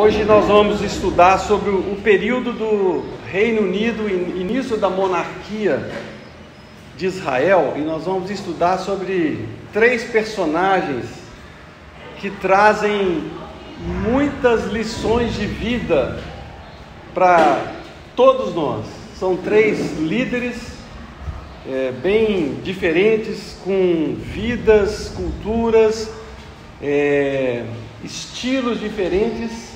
Hoje nós vamos estudar sobre o período do Reino Unido, início da monarquia de Israel, e nós vamos estudar sobre 3 personagens que trazem muitas lições de vida para todos nós. São 3 líderes bem diferentes, com vidas, culturas, estilos diferentes,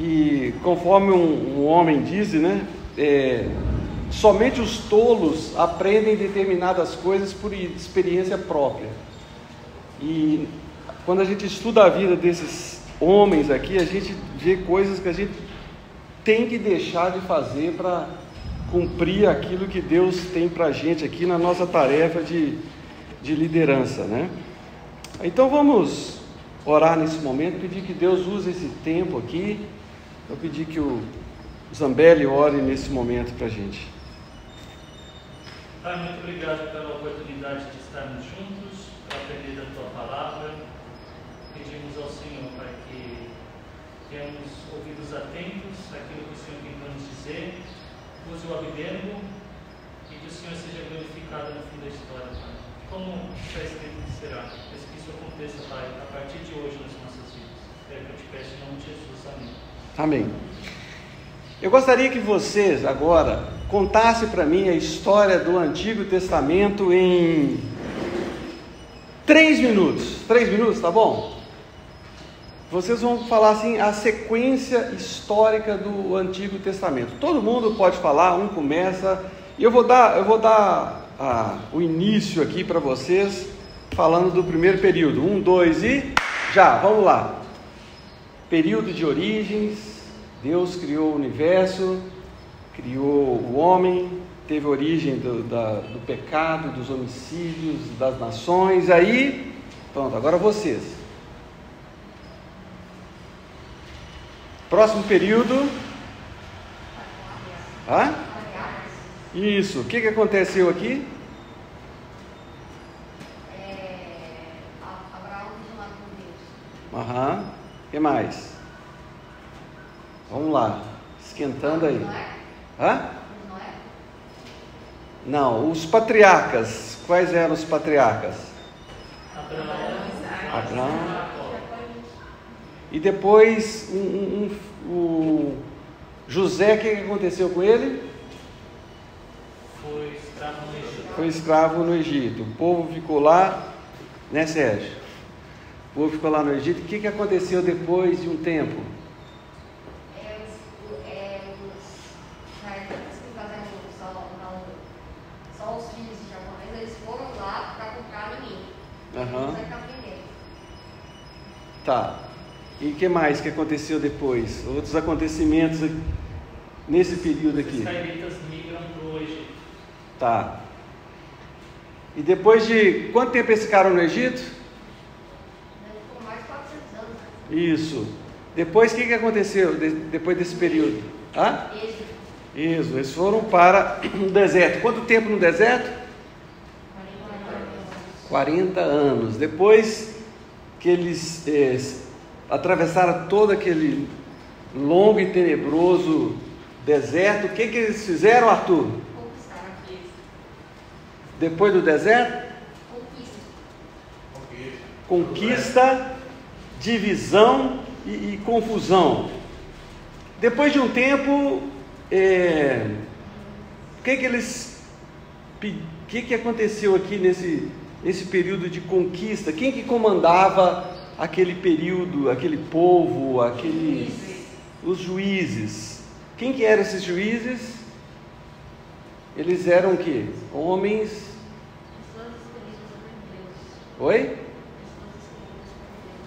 e conforme um homem diz, né, somente os tolos aprendem determinadas coisas por experiência própria. E quando a gente estuda a vida desses homens aqui, a gente vê coisas que a gente tem que deixar de fazer para cumprir aquilo que Deus tem para a gente aqui na nossa tarefa de liderança, né? Então vamos orar nesse momento, pedir que Deus use esse tempo aqui. Eu pedi que o Zambelli ore nesse momento para a gente. Pai, muito obrigado pela oportunidade de estarmos juntos, para aprender da Tua Palavra. Pedimos ao Senhor, Pai, que tenhamos ouvidos atentos àquilo que o Senhor tem para nos dizer, use o abdendo e que o Senhor seja glorificado no fim da história, Pai. Como está escrito que será, mas que isso aconteça, Pai, a partir de hoje nas nossas vidas. É o que eu te peço em nome de Jesus. Amém. Amém. Eu gostaria que vocês agora contassem para mim a história do Antigo Testamento em 3 minutos. 3 minutos, tá bom? Vocês vão falar assim a sequência histórica do Antigo Testamento. Todo mundo pode falar, um começa. E eu vou dar o início aqui para vocês, falando do primeiro período. 1, 2 e já, vamos lá. Período de origens. Deus criou o universo, criou o homem, teve origem do pecado, dos homicídios, das nações. Aí, pronto, agora vocês. Próximo período. Isso, o que aconteceu aqui? Abraão foi chamado por Deus. O que mais? Vamos lá, esquentando aí. Noé? Não, os patriarcas. Quais eram os patriarcas? Abraão. E depois o José, o que aconteceu com ele? Foi escravo no Egito. O povo ficou lá, né, Sérgio? O povo ficou lá no Egito. O que aconteceu depois de um tempo? Só os filhos de Jacó, mas eles foram lá para comprar alimento. Aham. Eles Tá. E o que mais que aconteceu depois? Outros acontecimentos nesse período aqui? Os israelitas migram para o Egito. Tá. E depois de quanto tempo eles ficaram no Egito? Ficou mais de 400 anos. Isso. Depois o que aconteceu depois desse período? Isso, eles foram para o deserto. Quanto tempo no deserto? 40 anos. Depois que eles atravessaram todo aquele longo e tenebroso deserto, o que eles fizeram, Arthur? Conquistaram aqui. Depois do deserto? Conquista, divisão e confusão. Depois de um tempo, o que aconteceu aqui nesse período de conquista? Quem que comandava aquele período, aquele povo, os juízes? Quem que eram esses juízes? Eles eram o quê? Homens. Oi?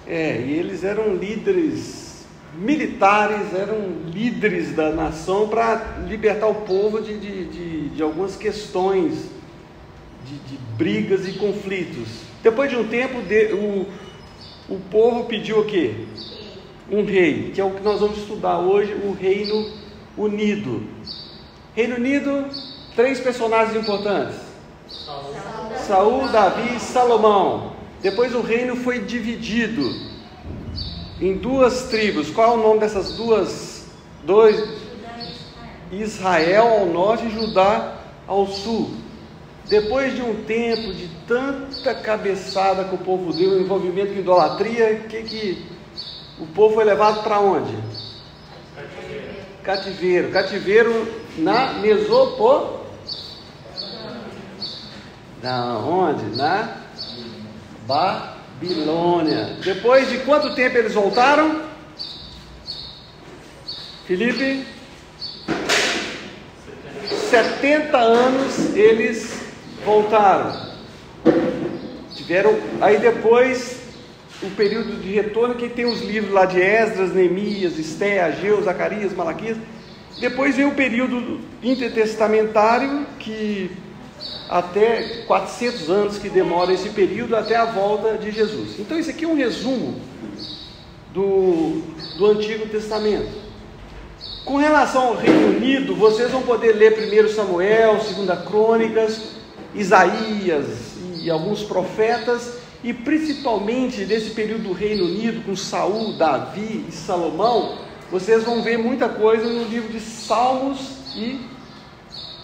E eles eram líderes militares, eram líderes da nação para libertar o povo de algumas questões, de brigas e conflitos. Depois de um tempo, o povo pediu o quê? Um rei, que é o que nós vamos estudar hoje, o Reino Unido. Reino Unido, 3 personagens importantes: Saul, Davi e Salomão. Depois o reino foi dividido. em duas tribos. Qual é o nome dessas dois? Israel ao norte e Judá ao sul. Depois de um tempo de tanta cabeçada que o povo deu, envolvimento com idolatria, que o povo foi levado para onde? Cativeiro. Cativeiro na Mesopotâmia. Na onde? Na Babilônia. Depois de quanto tempo eles voltaram? Felipe? 70 anos eles voltaram. Tiveram, aí depois, o período de retorno, que tem os livros lá de Esdras, Neemias, Esté, Ageu, Zacarias, Malaquias. Depois vem o período intertestamentário, que até 400 anos que demora esse período até a volta de Jesus. Então isso aqui é um resumo do Antigo Testamento. Com relação ao Reino Unido, vocês vão poder ler 1 Samuel, 2 Crônicas, Isaías e alguns profetas, e principalmente desse período do Reino Unido, com Saul, Davi e Salomão, vocês vão ver muita coisa no livro de Salmos e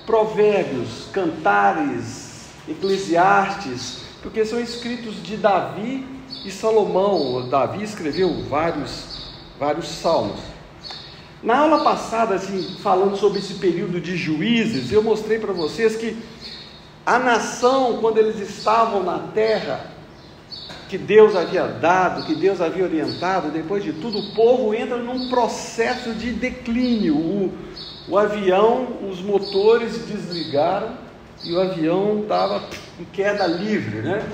Provérbios, Cantares, Eclesiastes, porque são escritos de Davi e Salomão. Davi escreveu vários salmos. Na aula passada, assim, falando sobre esse período de juízes, eu mostrei para vocês que a nação, quando eles estavam na terra, que Deus havia dado, que Deus havia orientado, depois de tudo, o povo entra num processo de declínio. O avião, os motores desligaram e o avião estava em queda livre, né?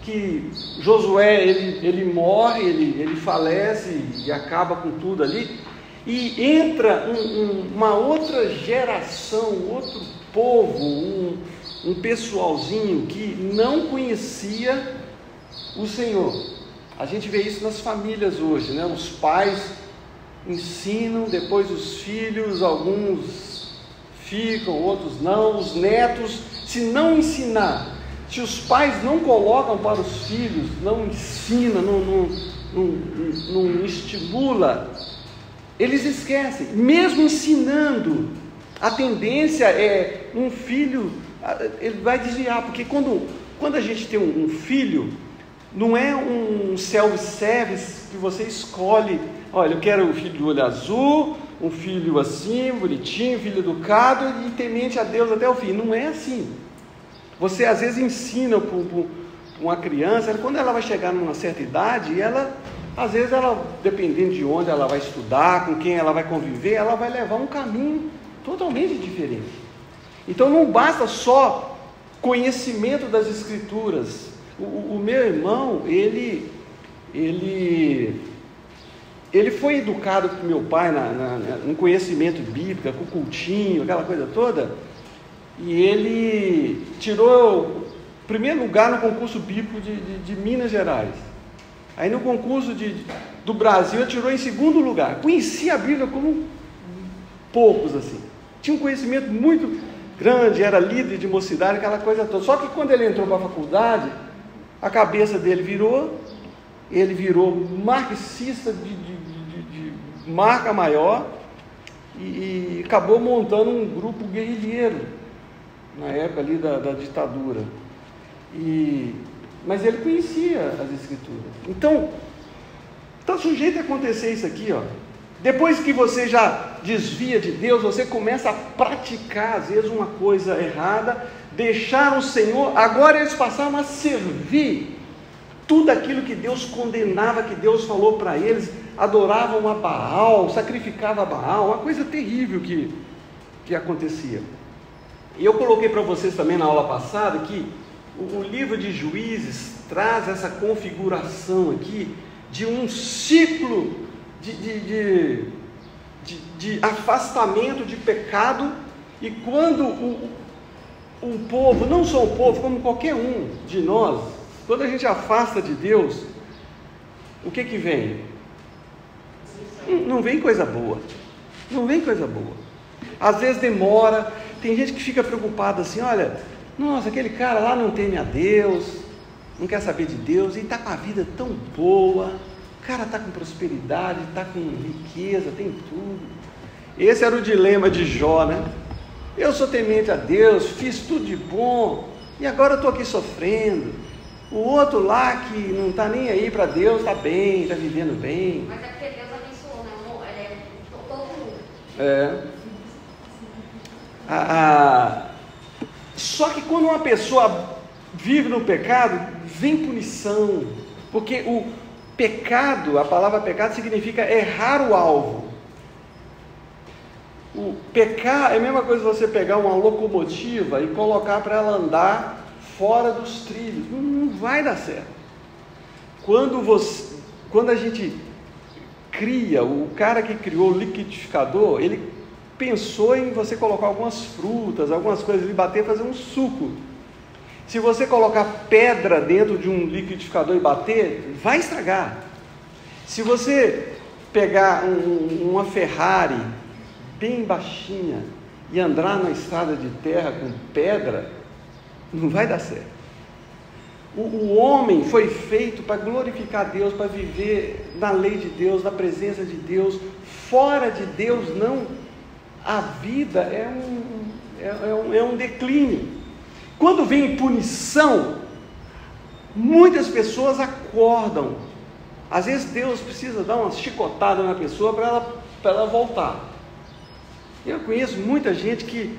Que Josué, ele morre, ele falece e acaba com tudo ali, e entra uma outra geração, outro povo, um pessoalzinho que não conhecia o Senhor. A gente vê isso nas famílias hoje, né? Os pais ensinam, depois os filhos, alguns ficam, outros não. Os netos, se não ensinar, se os pais não colocam para os filhos, não ensinam, não estimula, eles esquecem. Mesmo ensinando, a tendência é um filho, ele vai desviar, porque quando a gente tem um filho, não é um self-service que você escolhe. Olha, eu quero um filho de olho azul, um filho assim, bonitinho, filho educado e temente a Deus até o fim. Não é assim. Você às vezes ensina para uma criança, quando ela vai chegar numa certa idade, às vezes dependendo de onde ela vai estudar, com quem ela vai conviver, ela vai levar um caminho totalmente diferente. Então não basta só conhecimento das Escrituras. O meu irmão, ele foi educado com meu pai no conhecimento bíblico, com o cultinho, aquela coisa toda, e ele tirou primeiro lugar no concurso bíblico de Minas Gerais. Aí no concurso do Brasil ele tirou em segundo lugar. Conhecia a Bíblia como poucos assim. Tinha um conhecimento muito grande, era líder de mocidade, aquela coisa toda. Só que quando ele entrou para a faculdade, a cabeça dele ele virou marxista de marca maior e acabou montando um grupo guerrilheiro na época ali da ditadura. Mas ele conhecia as Escrituras. Então, está sujeito a acontecer isso aqui, ó. Depois que você já desvia de Deus, você começa a praticar, às vezes, uma coisa errada, deixar o Senhor, agora eles passaram a servir tudo aquilo que Deus condenava, que Deus falou para eles, adoravam a Baal, sacrificavam a Baal, uma coisa terrível que acontecia. E eu coloquei para vocês também na aula passada que o livro de Juízes traz essa configuração aqui de um ciclo de afastamento de pecado, e quando um povo, não só o povo, como qualquer um de nós, quando a gente afasta de Deus, o que vem? Não vem coisa boa. Não vem coisa boa. Às vezes demora. Tem gente que fica preocupada assim, olha, nossa, aquele cara lá não teme a Deus, não quer saber de Deus, e está com a vida tão boa, O cara está com prosperidade, está com riqueza, tem tudo. Esse era o dilema de Jó, né? Eu sou temente a Deus, fiz tudo de bom, e agora eu estou aqui sofrendo. O outro lá que não está nem aí para Deus, está bem, está vivendo bem. Mas é porque Deus abençoou, né? Ele é todo mundo. Só que quando uma pessoa vive no pecado, vem punição, porque o pecado, a palavra pecado significa errar o alvo. O pecar é a mesma coisa você pegar uma locomotiva e colocar para ela andar fora dos trilhos. Não vai dar certo. Quando a gente cria, o cara que criou o liquidificador, ele pensou em você colocar algumas frutas, algumas coisas ali, bater, fazer um suco. Se você colocar pedra dentro de um liquidificador e bater, vai estragar. Se você pegar uma Ferrari bem baixinha e andar na estrada de terra com pedra, não vai dar certo. O homem foi feito para glorificar Deus, para viver na lei de Deus, na presença de Deus. Fora de Deus, não. A vida é um declínio. Quando vem punição, muitas pessoas acordam. Às vezes Deus precisa dar uma chicotada na pessoa para ela voltar. Eu conheço muita gente que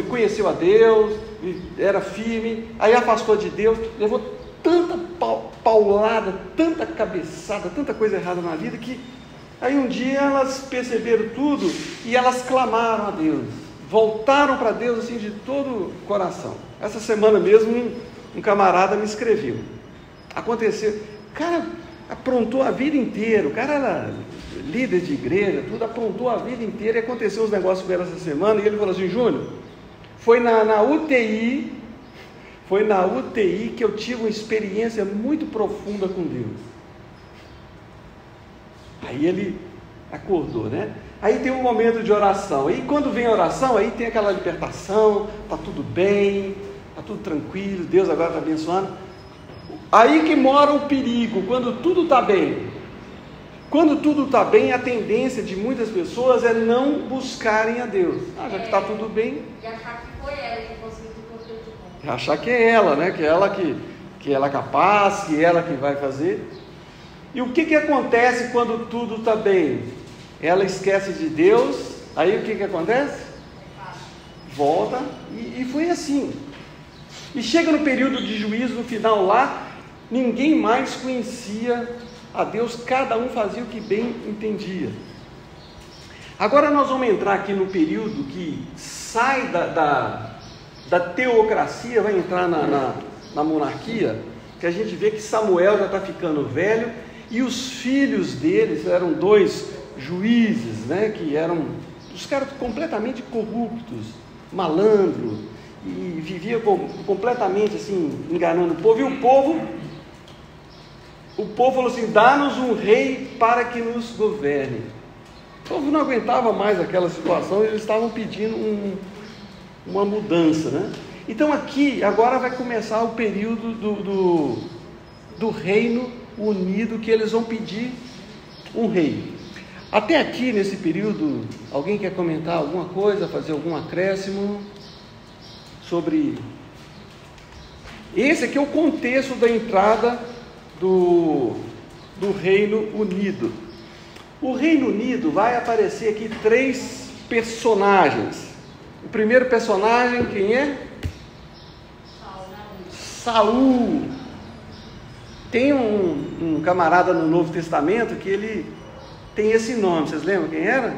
conheceu a Deus, era firme, aí afastou de Deus, levou tanta paulada, tanta cabeçada, tanta coisa errada na vida, que aí um dia elas perceberam tudo e elas clamaram a Deus, voltaram para Deus assim de todo o coração. Essa semana mesmo um camarada me escreveu, aconteceu, o cara aprontou a vida inteira, o cara era líder de igreja, tudo, aprontou a vida inteira, e aconteceu uns negócios com ele essa semana, e ele falou assim: Júnior, foi na UTI que eu tive uma experiência muito profunda com Deus. Aí ele acordou, né? Aí tem um momento de oração, e quando vem a oração, aí tem aquela libertação, está tudo bem, está tudo tranquilo, Deus agora está abençoando. Aí que mora o perigo, quando tudo está bem. Quando tudo está bem, a tendência de muitas pessoas é não buscarem a Deus. Já que está tudo bem. E achar que foi ela que conseguiu tudo de bom. Achar que é ela, né? Que ela é capaz, que ela que vai fazer. E o que acontece quando tudo está bem? Ela esquece de Deus, aí o que acontece? Volta, e foi assim. E chega no período de juízo, no final lá, ninguém mais conhecia a Deus, cada um fazia o que bem entendia. Agora nós vamos entrar aqui no período que sai da teocracia, vai entrar na monarquia, que a gente vê que Samuel já está ficando velho, e os filhos deles eram 2 juízes, né, que eram os caras completamente corruptos, malandro, e viviam completamente assim, enganando o povo, e o povo falou assim: dá-nos um rei para que nos governe. O povo não aguentava mais aquela situação, eles estavam pedindo uma mudança, né? Então aqui, agora vai começar o período do reino unido, que eles vão pedir um rei. Até aqui, nesse período, alguém quer comentar alguma coisa, fazer algum acréscimo sobre... Esse aqui é o contexto da entrada do Reino Unido. O Reino Unido vai aparecer aqui 3 personagens. O primeiro personagem, quem é? Saul. Tem um camarada no Novo Testamento que ele tem esse nome, vocês lembram quem era?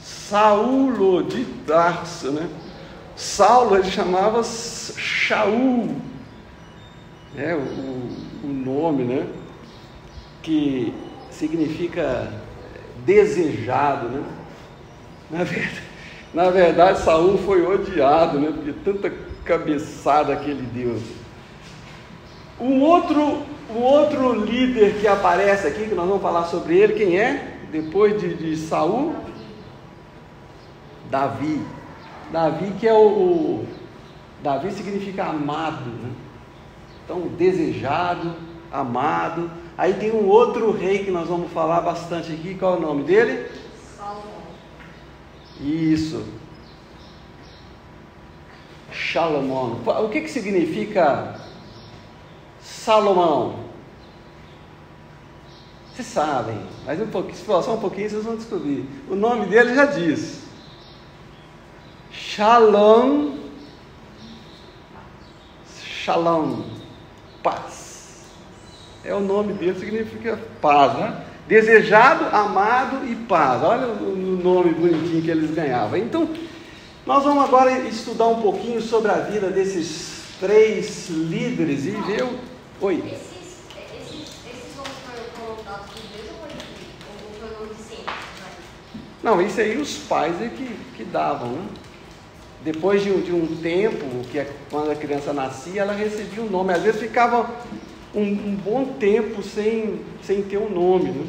Saulo de Tarso, né? Saulo ele chamava Shaul, né? O nome, né? Que significa desejado, né? Na verdade, Saul foi odiado, né? Porque tanta cabeçada que ele deu. Um outro líder que aparece aqui, que nós vamos falar sobre ele, quem é? Depois de Saul? Davi, que é Davi significa amado, né? Então, desejado, amado. Aí tem um outro rei que nós vamos falar bastante aqui. Qual é o nome dele? Salomão. Isso. Salomão. O que significa Salomão? Vocês sabem, mas se for só um pouquinho vocês vão descobrir. O nome dele já diz. Shalom. Shalom. Paz. É o nome dele, significa paz, né? Desejado, amado e paz. Olha o nome bonitinho que eles ganhavam. Então, nós vamos agora estudar um pouquinho sobre a vida desses 3 líderes e ver o... Oi. Esses nomes foram dados por Deus ou foi o nome de sempre? Não, isso aí os pais é que davam, né? Depois de um tempo, que é quando a criança nascia, ela recebia um nome. Às vezes ficava um bom tempo sem ter um nome, né?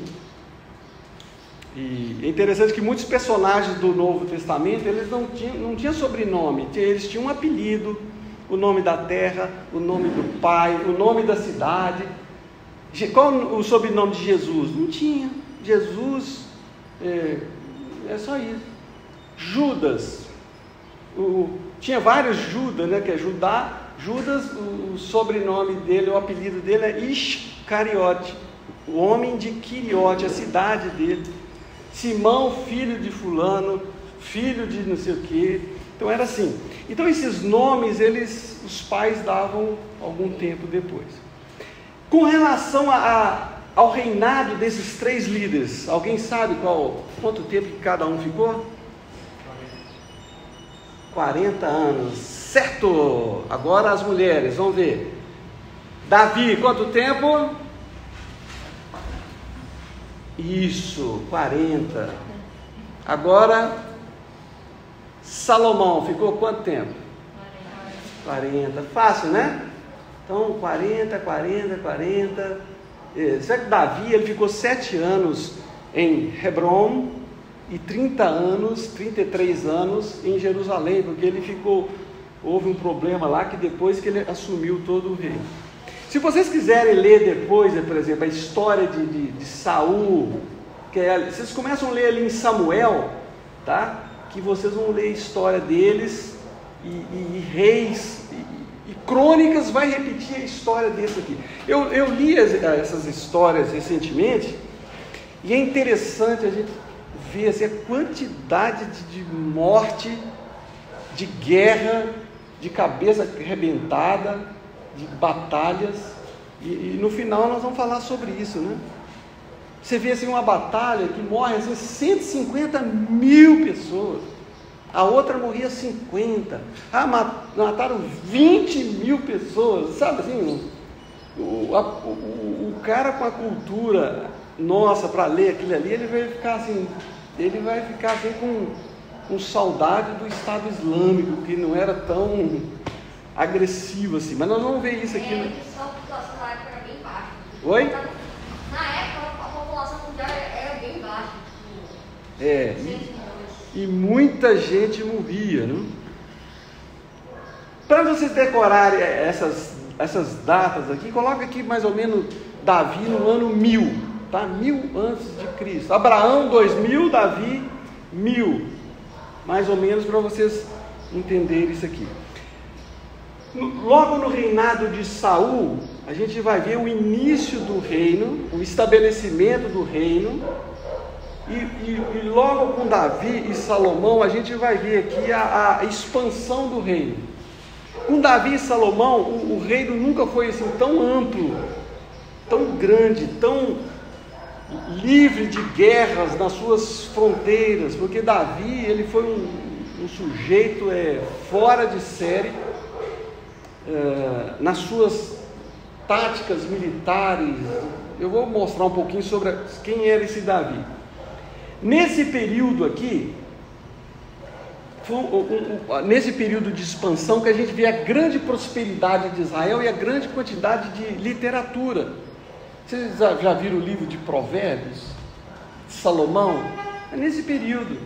E é interessante que muitos personagens do Novo Testamento, eles não tinham sobrenome, eles tinham um apelido, o nome da terra, o nome do pai, o nome da cidade. Qual o sobrenome de Jesus? Não tinha. Jesus, é só isso. Judas, tinha vários Judas, né, que é Judá. Judas, o sobrenome dele, o apelido dele é Iscariote, o homem de Quiriote, a cidade dele. Simão, filho de fulano, filho de não sei o quê. Então era assim. Então esses nomes, os pais davam algum tempo depois. Com relação ao reinado desses 3 líderes, alguém sabe quanto tempo que cada um ficou? 40 anos, certo? Agora as mulheres, vamos ver. Davi, quanto tempo? Isso, 40. Agora, Salomão, ficou quanto tempo? 40. Fácil, né? Então, 40. Sabe que Davi, ele ficou 7 anos em Hebron e 33 anos em Jerusalém, porque houve um problema lá que depois que ele assumiu todo o reino. Se vocês quiserem ler depois, por exemplo, a história de Saul, vocês começam a ler ali em Samuel, tá? Que vocês vão ler a história deles, e Reis, e Crônicas vai repetir a história desse aqui. Eu li essas histórias recentemente, e é interessante a gente ver assim, a quantidade de morte, de guerra, de cabeça arrebentada, de batalhas, e no final nós vamos falar sobre isso, né? Você vê assim uma batalha que morre assim, 150 mil pessoas, a outra morria 50, mataram 20 mil pessoas, sabe assim, o cara com a cultura nossa para ler aquilo ali, ele vai ficar assim com saudade do Estado Islâmico, que não era tão agressivo assim, mas nós vamos ver isso aqui. A população na época era bem baixa. Oi? Na época a população mundial era bem baixa. E muita gente morria, né? Para vocês decorarem essas datas aqui, coloca aqui mais ou menos Davi no ano 1000, tá? 1000 antes de Cristo. Abraão 2000, Davi 1000, mais ou menos, para vocês entenderem isso aqui. Logo no reinado de Saul, a gente vai ver o início do reino, o estabelecimento do reino, e logo com Davi e Salomão, a gente vai ver aqui a expansão do reino. Com Davi e Salomão, o reino nunca foi assim tão amplo, tão grande, tão livre de guerras nas suas fronteiras, porque Davi, ele foi um sujeito fora de série, nas suas táticas militares. Eu vou mostrar um pouquinho sobre quem era esse Davi. Nesse período aqui, nesse período de expansão, que a gente vê a grande prosperidade de Israel e a grande quantidade de literatura. Vocês já viram o livro de Provérbios, de Salomão? É nesse período.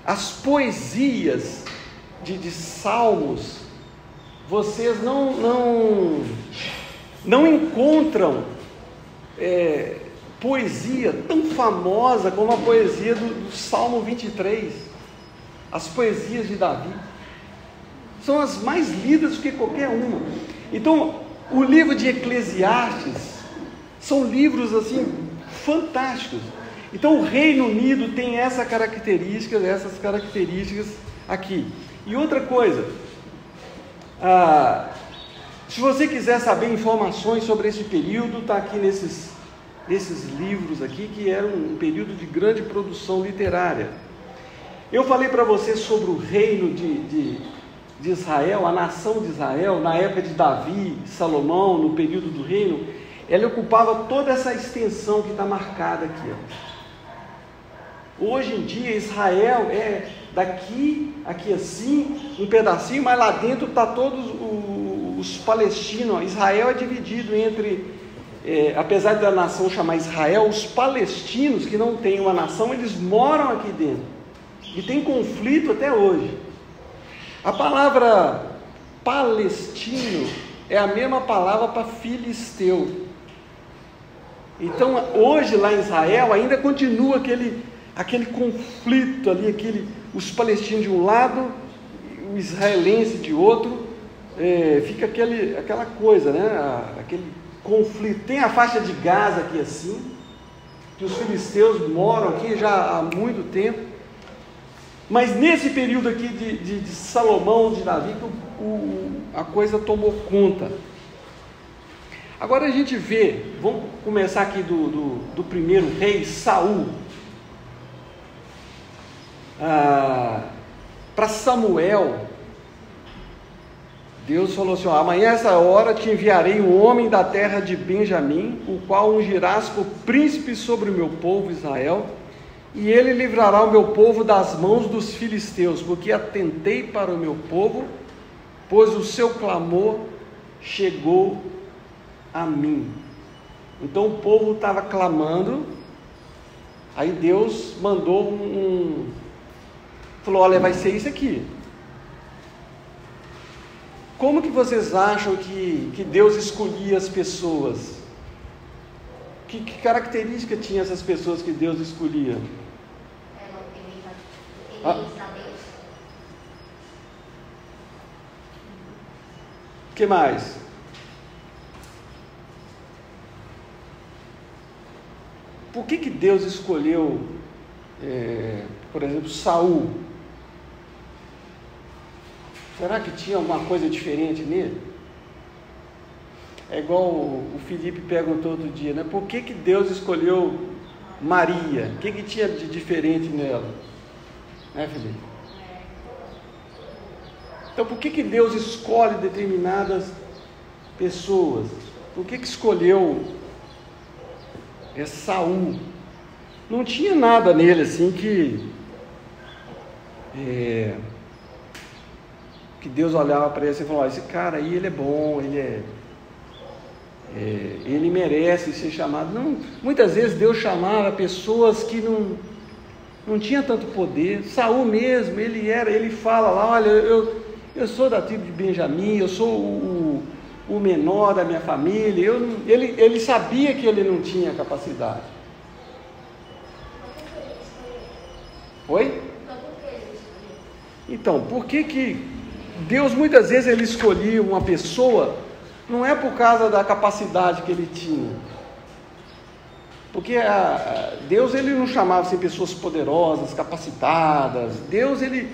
As poesias de Salmos, vocês não não encontram poesia tão famosa como a poesia do Salmo 23, as poesias de Davi. São as mais lidas do que qualquer uma. Então, o livro de Eclesiastes são livros assim fantásticos. Então, o Reino Unido tem essas características aqui. E outra coisa, se você quiser saber informações sobre esse período, está aqui nesses livros aqui, que era um período de grande produção literária. Eu falei para você sobre o reino de Israel, a nação de Israel, na época de Davi, Salomão, no período do reino, ela ocupava toda essa extensão que está marcada aqui. Hoje em dia, Israel é daqui, aqui assim, um pedacinho, mas lá dentro está todos os palestinos. Israel é dividido entre, apesar da nação chamar Israel, os palestinos que não têm uma nação, eles moram aqui dentro. E tem conflito até hoje. A palavra palestino é a mesma palavra para filisteu. Então, hoje lá em Israel ainda continua aquele conflito ali, os palestinos de um lado, o israelense de outro, fica aquela coisa, né? Aquele conflito. Tem a faixa de Gaza aqui assim, que os filisteus moram aqui já há muito tempo, mas nesse período aqui de Salomão, de Davi, a coisa tomou conta. Agora a gente vê, vamos começar aqui do primeiro rei, Saul. Para Samuel, Deus falou assim: amanhã essa hora te enviarei um homem da terra de Benjamim, o qual ungirás por príncipe sobre o meu povo Israel, e ele livrará o meu povo das mãos dos filisteus, porque atentei para o meu povo, pois o seu clamor chegou a mim. Então o povo estava clamando, aí Deus mandou falou: olha, vai ser isso aqui. Como que vocês acham que Deus escolhia as pessoas? Que característica tinha essas pessoas que Deus escolhia? O que mais? Por que Deus escolheu, por exemplo, Saul? Será que tinha alguma coisa diferente nele? É igual o Felipe perguntou outro dia, né? Por que Deus escolheu Maria? O que tinha de diferente nela? Né, Felipe? Então, por que Deus escolhe determinadas pessoas? Por que escolheu Saul? Não tinha nada nele assim que Deus olhava para ele e falava: esse cara aí, ele é bom, ele merece ser chamado. Não, muitas vezes Deus chamava pessoas que não tinham tanto poder. Saul mesmo, ele fala lá: olha, eu sou da tribo de Benjamim, eu sou o menor da minha família. Ele sabia que ele não tinha capacidade. Oi? Então, por que Deus muitas vezes ele escolhia uma pessoa? Não é por causa da capacidade que ele tinha, porque Deus ele não chamava assim pessoas poderosas, capacitadas. Deus ele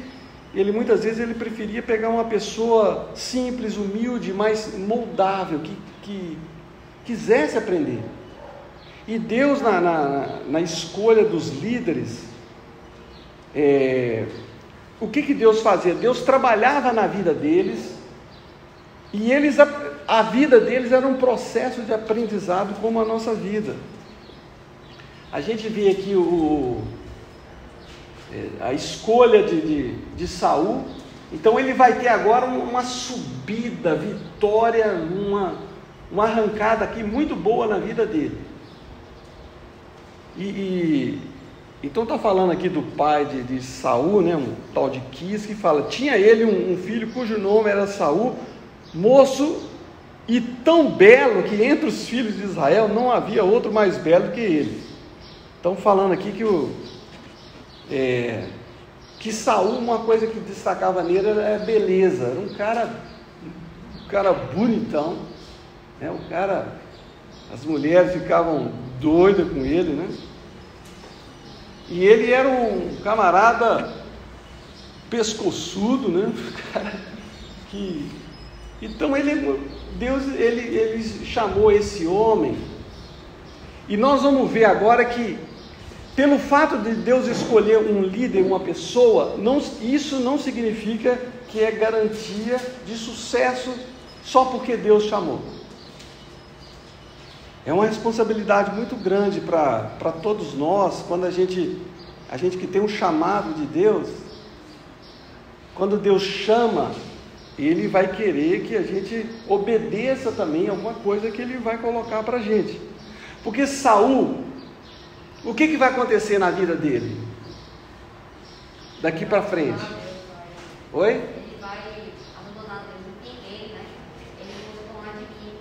muitas vezes ele preferia pegar uma pessoa simples, humilde, mas moldável, que quisesse aprender. E Deus na escolha dos líderes, o que Deus fazia? Deus trabalhava na vida deles, e a vida deles era um processo de aprendizado como a nossa vida. A gente vê aqui a escolha de Saul. Então ele vai ter agora uma subida, vitória, uma arrancada aqui muito boa na vida dele. Então está falando aqui do pai de Saul, né, um tal de Quis, que fala: tinha ele um filho cujo nome era Saul, moço e tão belo que entre os filhos de Israel não havia outro mais belo que ele. Estão falando aqui que Saul, uma coisa que destacava nele era a beleza. Era um cara bonitão, né? As mulheres ficavam doidas com ele, né? E ele era um camarada pescoçudo, né? Então Deus chamou esse homem, e nós vamos ver agora que, pelo fato de Deus escolher um líder, uma pessoa, isso não significa que é garantia de sucesso só porque Deus chamou. É uma responsabilidade muito grande para todos nós, quando a gente que tem um chamado de Deus, quando Deus chama, Ele vai querer que a gente obedeça também alguma coisa que Ele vai colocar para a gente. Porque Saul, o que vai acontecer na vida dele? Daqui para frente. Oi? Ele vai abandonar Deus, entender, né? Ele não vai tomar de mim.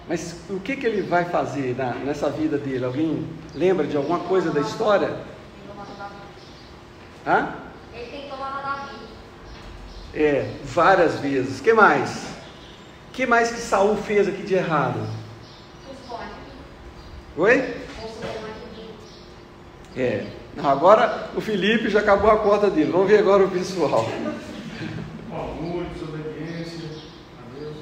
Mas o que ele vai fazer nessa vida dele? Alguém lembra de alguma coisa da história? Ele tem que tomar Davi. Hã? Ele tem que tomar Davi. Várias vezes. Que mais? Que mais que Saul fez aqui de errado? Oi? Agora o Felipe já acabou a cota dele. Vamos ver agora o pessoal. Orgulho, desobediência a Deus.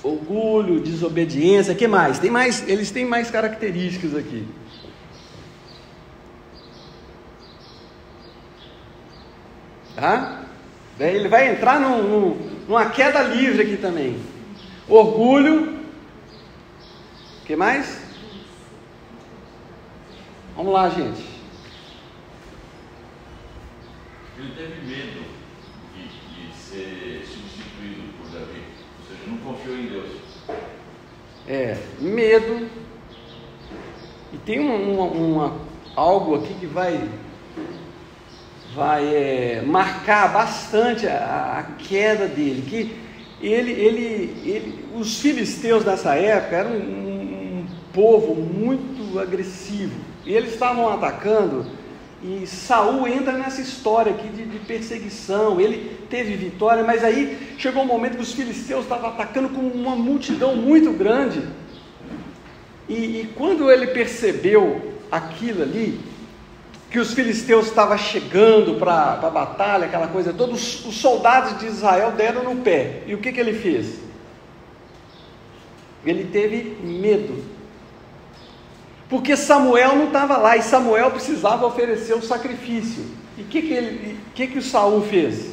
Orgulho, desobediência. Que mais? Eles têm mais características aqui. Tá? Ele vai entrar numa queda livre aqui também. Orgulho. Que mais? Vamos lá, gente. Ele teve medo de ser substituído por Davi, ou seja, não confiou em Deus. Medo. E tem algo aqui que vai marcar bastante a queda dele, que os filisteus dessa época eram um povo muito agressivo, e eles estavam atacando, e Saul entra nessa história aqui de perseguição. Ele teve vitória, mas aí chegou um momento que os filisteus estavam atacando com uma multidão muito grande, e quando ele percebeu aquilo ali, que os filisteus estavam chegando para a batalha, aquela coisa toda, os soldados de Israel deram no pé. E o que ele fez? Ele teve medo, porque Samuel não estava lá, e Samuel precisava oferecer o sacrifício. E o que o Saul fez?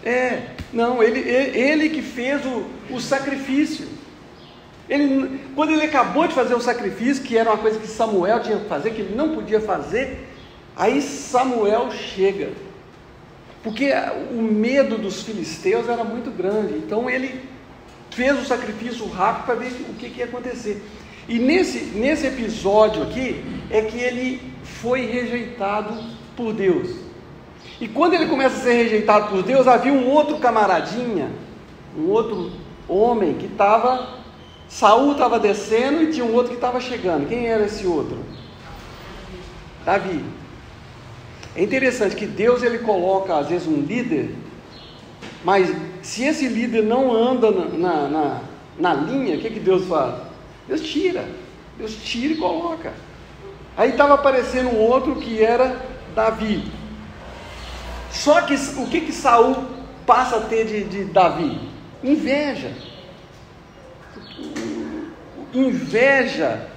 Ele que fez o sacrifício. Quando ele acabou de fazer o sacrifício, que era uma coisa que Samuel tinha que fazer, que ele não podia fazer, aí Samuel chega, porque o medo dos filisteus era muito grande. Então ele fez o sacrifício rápido para ver o que ia acontecer. E nesse episódio aqui é que ele foi rejeitado por Deus. E quando ele começa a ser rejeitado por Deus, havia um outro camaradinha, um outro homem que estava... Saul estava descendo e tinha um outro que estava chegando. Quem era esse outro? Davi. É interessante que Deus, ele coloca às vezes um líder, mas se esse líder não anda na linha, o que Deus faz? Deus tira e coloca. Aí estava aparecendo um outro que era Davi. Só que o que Saul passa a ter de Davi? Inveja. Inveja,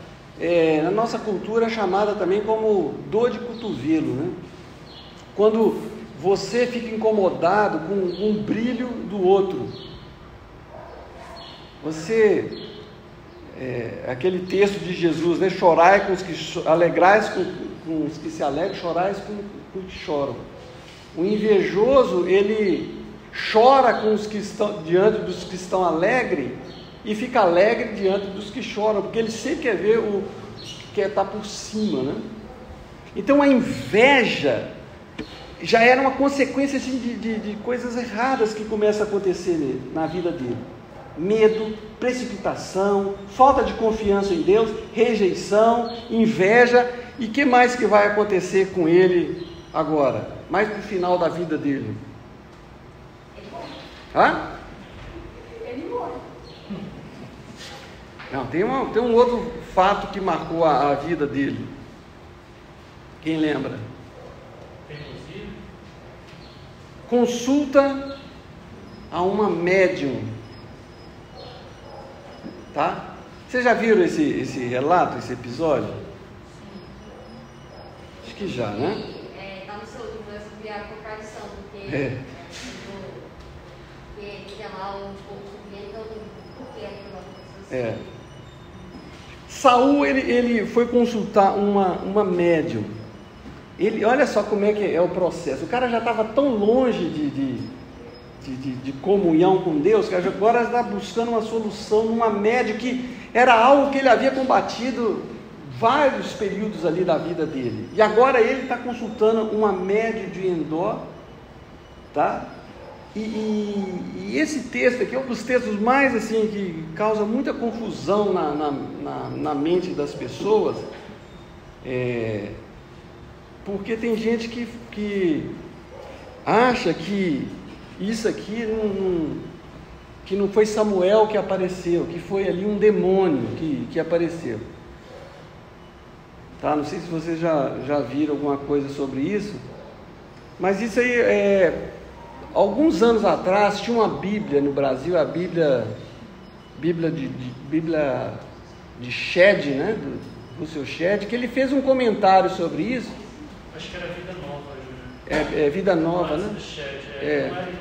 na nossa cultura, é chamada também como dor de cotovelo, né? Quando você fica incomodado com um brilho do outro. Aquele texto de Jesus, né? Chorai com os que alegrais com os que se alegram, chorais com os que choram. O invejoso, ele chora com os que estão diante dos que estão alegres, e fica alegre diante dos que choram, porque ele sempre quer estar por cima, né? Então a inveja, já era uma consequência assim, de coisas erradas que começam a acontecer na vida dele. Medo, precipitação, falta de confiança em Deus, rejeição, inveja. E o que mais que vai acontecer com ele agora? Mais para o final da vida dele? Ele morre. Hã? Ele morre. Não, tem um outro fato que marcou a vida dele. Quem lembra? Consulta a uma médium. Tá? Vocês já viram esse relato, esse episódio? Acho que já, né? Tá no seu livro, essa viagem por tradição, porque tinha lá um pouco subindo, por que aquilo aconteceu assim. Saul, ele foi consultar uma médium. Olha só como é que é o processo. O cara já estava tão longe de comunhão com Deus, que agora está buscando uma solução numa médium que era algo que ele havia combatido vários períodos ali da vida dele. E agora ele está consultando uma médium de Endor, tá? E esse texto aqui é um dos textos mais assim que causa muita confusão na mente das pessoas, porque tem gente que acha que isso aqui que não foi Samuel que apareceu, que foi ali um demônio que apareceu. Tá? Não sei se vocês já viram alguma coisa sobre isso, mas isso aí alguns anos atrás tinha uma Bíblia no Brasil, a Bíblia de Shedd, né? Do seu Shedd, que ele fez um comentário sobre isso. Acho que era Vida Nova, Júnior. Vida Nova, né? Do Shedd,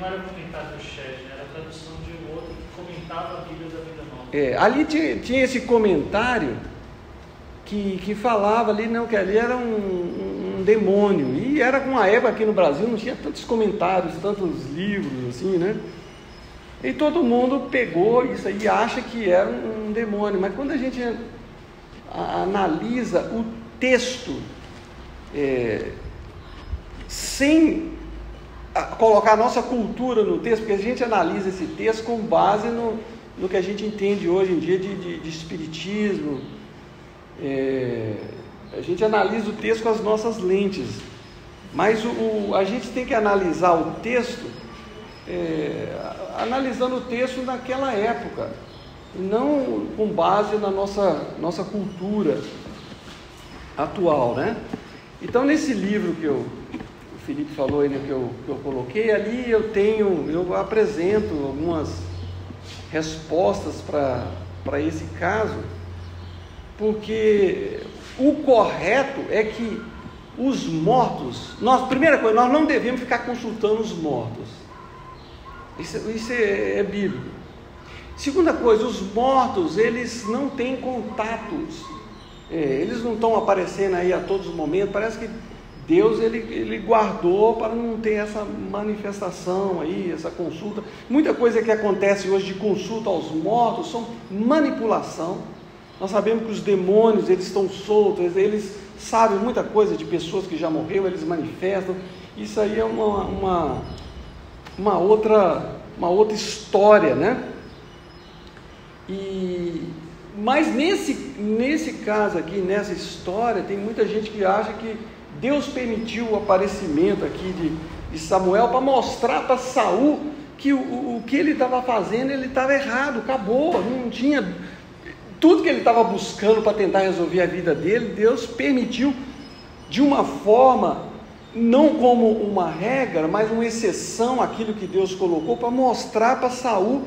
não era o comentário do Shedd, era a tradução de um outro que comentava a Bíblia da Vida Nova. Ali tinha esse comentário que falava ali, não, que ali era um demônio, e era uma época aqui no Brasil não tinha tantos comentários, tantos livros assim, né? E todo mundo pegou isso aí e acha que era um demônio, mas quando a gente analisa o texto sem colocar a nossa cultura no texto, porque a gente analisa esse texto com base no que a gente entende hoje em dia de espiritismo. A gente analisa o texto com as nossas lentes, mas a gente tem que analisar o texto analisando o texto naquela época, não com base na nossa cultura atual, né? Então, nesse livro que o Felipe falou aí, que eu coloquei ali, eu apresento algumas respostas para esse caso, porque o correto é que os mortos, primeira coisa, nós não devemos ficar consultando os mortos, isso é bíblico. Segunda coisa, os mortos, eles não têm contatos, eles não estão aparecendo aí a todos os momentos, parece que Deus ele guardou para não ter essa manifestação aí, essa consulta. Muita coisa que acontece hoje de consulta aos mortos são manipulação. Nós sabemos que os demônios, eles estão soltos, eles sabem muita coisa de pessoas que já morreram, eles manifestam. Isso aí é uma outra história, né? Mas nesse caso aqui, nessa história, tem muita gente que acha que Deus permitiu o aparecimento aqui de Samuel para mostrar para Saul que o que ele estava fazendo, ele estava errado, acabou, não tinha... Tudo que ele estava buscando para tentar resolver a vida dele, Deus permitiu de uma forma, não como uma regra, mas uma exceção àquilo que Deus colocou para mostrar para Saul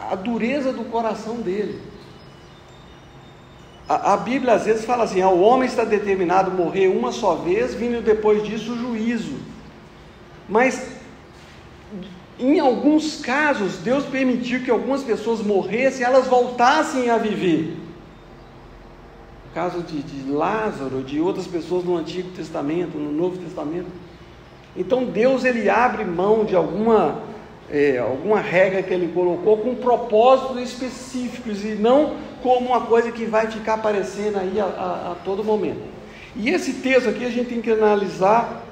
a dureza do coração dele. A Bíblia às vezes fala assim: o homem está determinado a morrer uma só vez, vindo depois disso o juízo. Mas em alguns casos, Deus permitiu que algumas pessoas morressem, elas voltassem a viver. No caso de Lázaro, de outras pessoas no Antigo Testamento, no Novo Testamento. Então Deus ele abre mão de alguma regra que ele colocou com propósitos específicos e não como uma coisa que vai ficar aparecendo aí a todo momento. E esse texto aqui a gente tem que analisar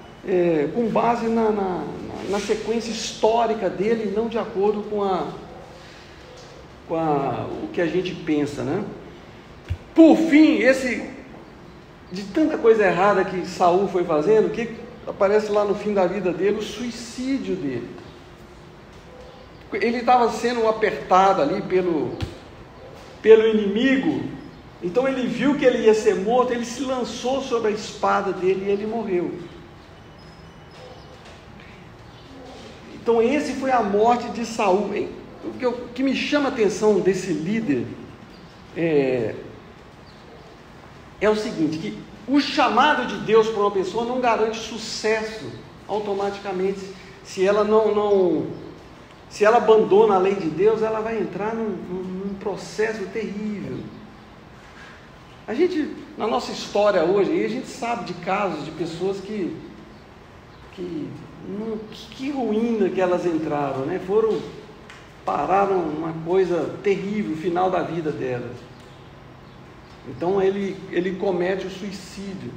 com base na sequência histórica dele, e não de acordo com o que a gente pensa, né? Por fim, de tanta coisa errada que Saul foi fazendo, o que aparece lá no fim da vida dele? O suicídio dele. Ele estava sendo apertado ali pelo inimigo, então ele viu que ele ia ser morto, ele se lançou sobre a espada dele e ele morreu. Então esse foi a morte de Saul. O que me chama a atenção desse líder é o seguinte, que o chamado de Deus para uma pessoa não garante sucesso automaticamente. Se ela se ela abandona a lei de Deus, ela vai entrar num processo terrível. A gente, na nossa história hoje, a gente sabe de casos de pessoas que ruína que elas entraram, né? Pararam uma coisa terrível, o final da vida delas. Então ele comete o suicídio.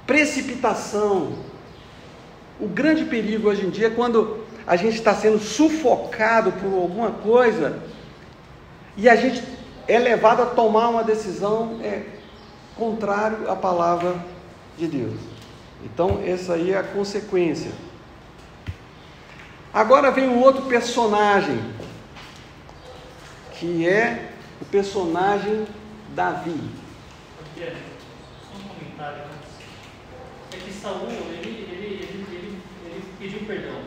Precipitação. O grande perigo hoje em dia é quando a gente está sendo sufocado por alguma coisa e a gente é levado a tomar uma decisão contrário à palavra de Deus. Então essa aí é a consequência. Agora vem um outro personagem, que é o personagem Davi. Só um comentário antes. É que Saul, ele pediu perdão.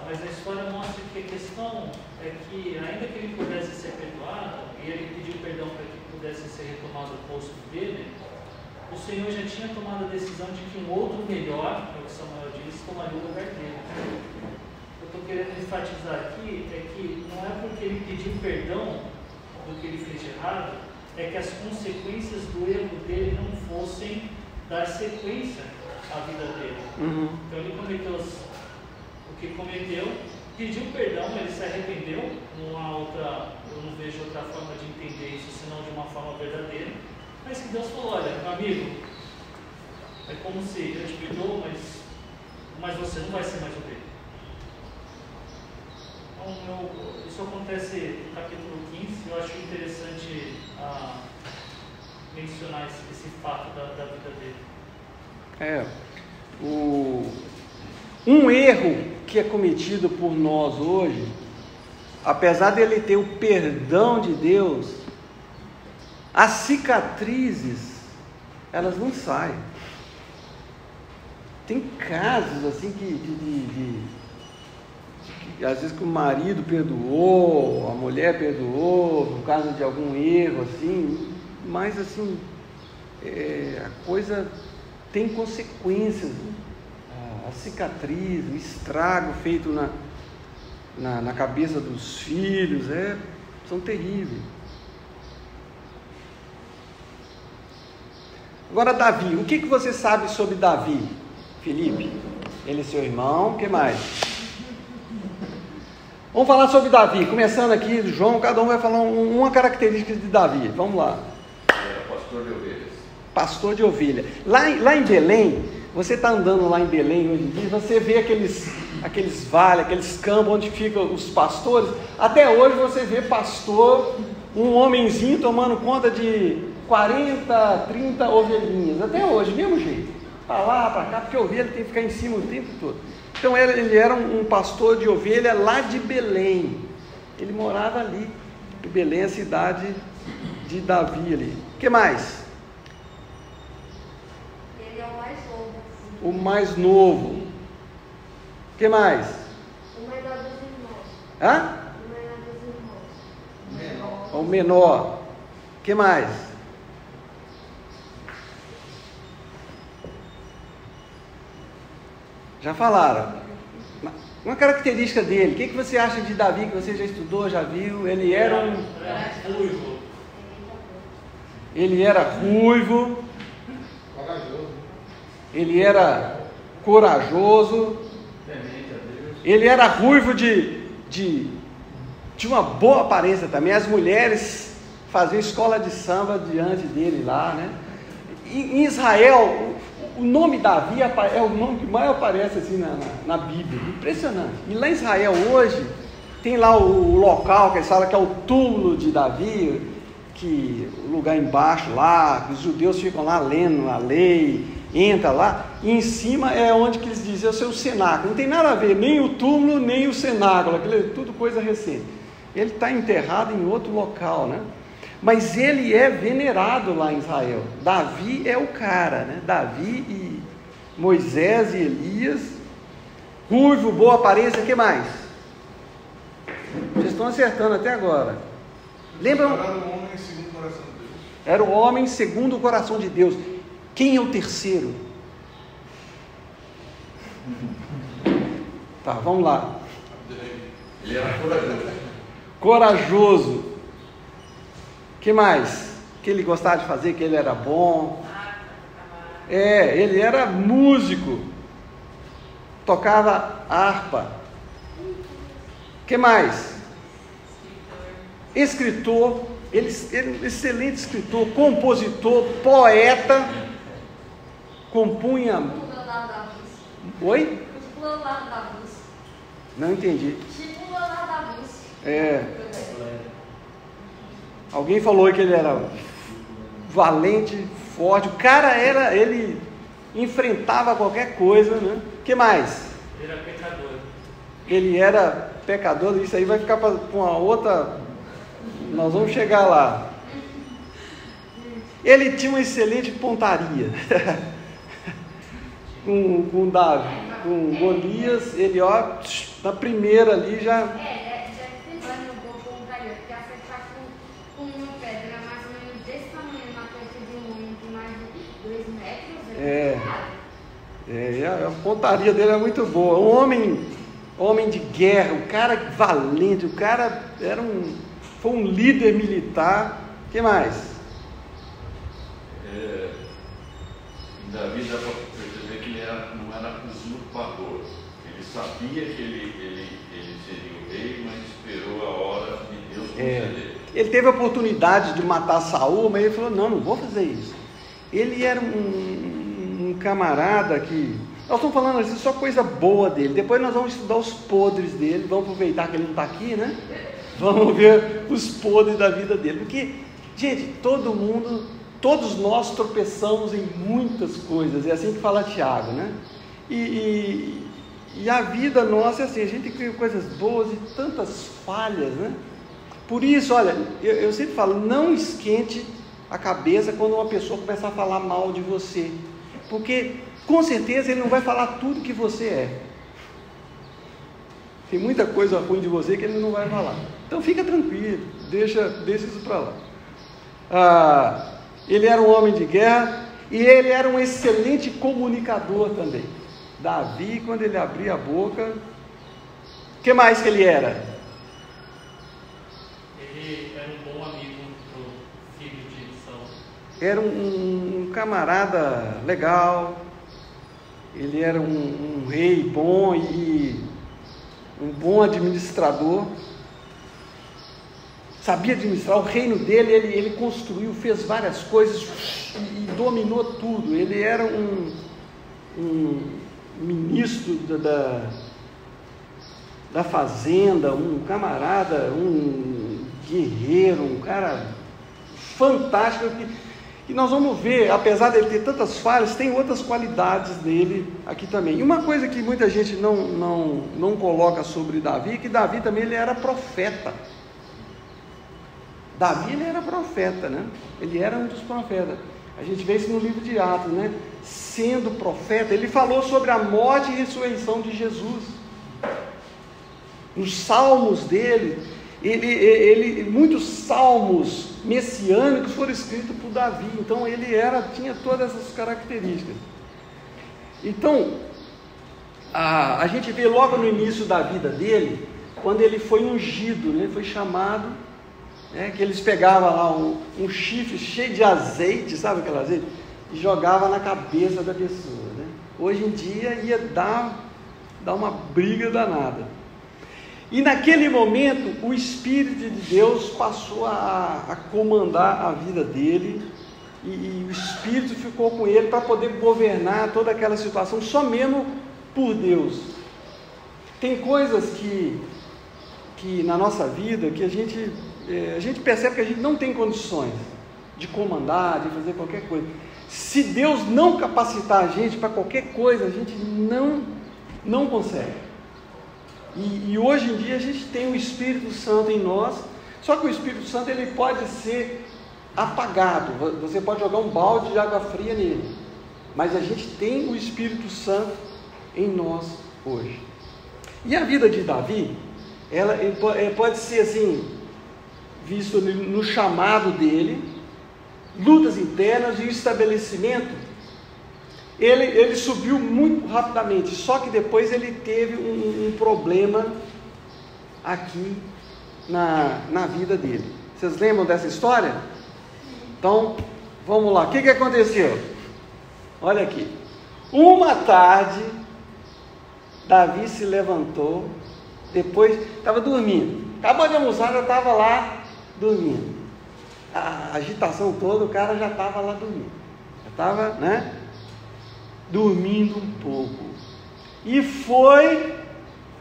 Mas a história mostra que a questão é que, ainda que ele pudesse ser perdoado, e ele pediu perdão para que pudesse ser retomado o posto dele, o Senhor já tinha tomado a decisão de que um outro melhor, é o que Samuel disse, tomaria o lugar dele. Eu estou querendo enfatizar aqui é que não é porque ele pediu perdão do que ele fez de errado, é que as consequências do erro dele não fossem dar sequência à vida dele. Então ele cometeu o que cometeu, pediu perdão, ele se arrependeu. Eu não vejo outra forma de entender isso senão de uma forma verdadeira. Mas que Deus falou: olha, meu amigo, é como se eu te perdoo, mas você não vai ser mais o dele. Então, isso acontece no capítulo 15. Eu acho interessante mencionar esse fato da vida dele. Um erro que é cometido por nós hoje, apesar dele ter o perdão de Deus, as cicatrizes, elas não saem. Tem casos assim que às vezes que o marido perdoou, a mulher perdoou, por causa de algum erro assim, mas assim, a coisa tem consequências. A cicatriz, o estrago feito na cabeça dos filhos, são terríveis. Agora Davi, o que você sabe sobre Davi, Felipe? Ele é seu irmão, o que mais? Vamos falar sobre Davi, começando aqui, João, cada um vai falar uma característica de Davi, vamos lá. Pastor de ovelhas. Pastor de ovelha. Lá em Belém, você está andando lá em Belém hoje em dia, você vê aqueles vales, aqueles campos onde ficam os pastores. Até hoje você vê pastor, um homenzinho tomando conta de 40, 30 ovelhinhas. Até hoje, mesmo jeito. Para lá, para cá, porque a ovelha tem que ficar em cima o tempo todo. Então ele era um pastor de ovelha lá de Belém. Ele morava ali. Em Belém, a cidade de Davi ali. O que mais? Ele é o mais novo. O mais novo. O que mais? O menor dos irmãos. Hã? O menor dos irmãos. O menor. O que mais? Já falaram. Uma característica dele. O que você acha de Davi, que você já estudou, já viu? Ele era ruivo. Ele era ruivo. Corajoso. Ele era corajoso. Ele era ruivo de uma boa aparência também. As mulheres faziam escola de samba diante dele lá, né? Em Israel, o nome Davi é o nome que mais aparece assim na Bíblia, impressionante. E lá em Israel hoje, tem lá o local que eles falam que é o túmulo de Davi, que o lugar embaixo lá, que os judeus ficam lá lendo a lei, entra lá, e em cima é onde que eles dizem o seu cenáculo. Não tem nada a ver, nem o túmulo, nem o cenáculo, aquilo é tudo coisa recente. Ele está enterrado em outro local, né? Mas ele é venerado lá em Israel. Davi é o cara, né? Davi e Moisés e Elias, ruivo, boa aparência, o que mais? Vocês estão acertando até agora. Lembram? Era um homem segundo o coração de Deus. Era o homem segundo o coração de Deus. Quem é o terceiro? Tá, vamos lá. Ele era corajoso. Corajoso. Que mais? Que ele gostava de fazer, que ele era bom. Ele era músico. Tocava harpa. Que mais? Escritor. Ele excelente escritor, compositor, poeta. Compunha. Oi? Tipo o Leonardo da Vinci. Não entendi. Tipo o Leonardo da Vinci. Alguém falou que ele era valente, forte. O cara ele enfrentava qualquer coisa, né? O que mais? Ele era pecador. Ele era pecador. Isso aí vai ficar para uma outra. Nós vamos chegar lá. Ele tinha uma excelente pontaria. com Davi, com Golias, ele na primeira ali já. Porque acertar com uma pedra mais ou menos desse tamanho na testa de um homem de mais de 2 metros. A pontaria dele é muito boa. Homem de guerra, um cara valente, o cara foi um líder militar. O que mais? Em Davi dá para perceber que ele não era usurpador. Ele sabia que ele seria o rei, mas esperou a hora de Deus conceder. Ele teve a oportunidade de matar Saul, mas ele falou, não vou fazer isso. Ele era um camarada que... Nós estamos falando assim, só coisa boa dele. Depois nós vamos estudar os podres dele. Vamos aproveitar que ele não está aqui, né? Vamos ver os podres da vida dele. Porque, gente, todos nós tropeçamos em muitas coisas. É assim que fala Tiago, né? E a vida nossa é assim, a gente cria coisas boas e tantas falhas, né? Por isso, olha, eu sempre falo, não esquente a cabeça quando uma pessoa começar a falar mal de você. Porque, com certeza, ele não vai falar tudo que você é. Tem muita coisa ruim de você que ele não vai falar. Então, fica tranquilo, deixa isso para lá. Ele era um homem de guerra e ele era um excelente comunicador também. Davi, quando ele abria a boca, o que mais que ele era? Ele era um bom amigo do filho de Saul. Era um camarada legal, ele era um rei bom e um bom administrador, sabia administrar o reino dele, ele construiu, fez várias coisas e dominou tudo. Ele era um ministro da fazenda, um camarada, um guerreiro, um cara fantástico, e nós vamos ver, apesar dele ter tantas falhas, tem outras qualidades dele aqui também. E uma coisa que muita gente não coloca sobre Davi, é que Davi também ele era profeta. Davi ele era profeta, né? Ele era um dos profetas. A gente vê isso no livro de Atos, né? Sendo profeta, ele falou sobre a morte e ressurreição de Jesus. Nos salmos dele, muitos salmos messiânicos foram escritos por Davi. Então ele tinha todas essas características. Então, a gente vê logo no início da vida dele, quando ele foi ungido, né? Foi chamado, que eles pegavam lá um chifre cheio de azeite, sabe aquele azeite? E jogava na cabeça da pessoa, né? Hoje em dia ia dar uma briga danada. E naquele momento o Espírito de Deus passou a comandar a vida dele, e o Espírito ficou com ele para poder governar toda aquela situação, só mesmo por Deus. Tem coisas que na nossa vida que a gente percebe que a gente não tem condições de comandar, de fazer qualquer coisa. Se Deus não capacitar a gente para qualquer coisa, a gente não consegue. E hoje em dia a gente tem o Espírito Santo em nós, só que o Espírito Santo ele pode ser apagado, você pode jogar um balde de água fria nele, mas a gente tem o Espírito Santo em nós hoje. E a vida de Davi, ela pode ser assim, visto no chamado dele, lutas internas e o estabelecimento. Ele subiu muito rapidamente, só que depois ele teve um problema aqui na vida dele. Vocês lembram dessa história? Então, vamos lá. O que aconteceu? Olha aqui. Uma tarde, Davi se levantou, depois estava dormindo. Acabou de almoçar, já estava lá dormindo. A agitação toda, o cara já estava lá dormindo. Já estava, né? Dormindo um pouco. E foi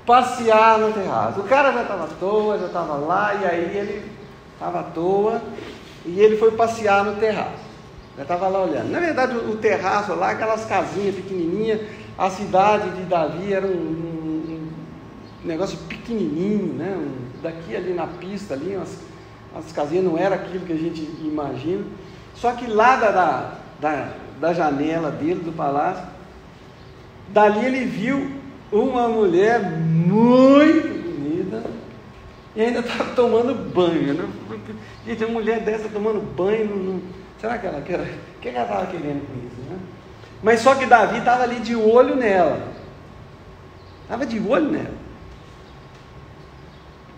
passear no terraço. O cara já estava à toa, já estava lá, e aí ele estava à toa, e ele foi passear no terraço. Já estava lá olhando. Na verdade, o terraço lá, aquelas casinhas pequenininhas, a cidade de Davi era um negócio pequenininho, né? Daqui ali na pista, ali, as casinhas não era aquilo que a gente imagina. Só que lá da janela dele, do palácio, dali ele viu uma mulher muito bonita e ainda estava tomando banho, né? Gente, uma mulher dessa tomando banho, será que ela quer? O que ela estava querendo com isso, né? Mas só que Davi estava ali de olho nela, estava de olho nela.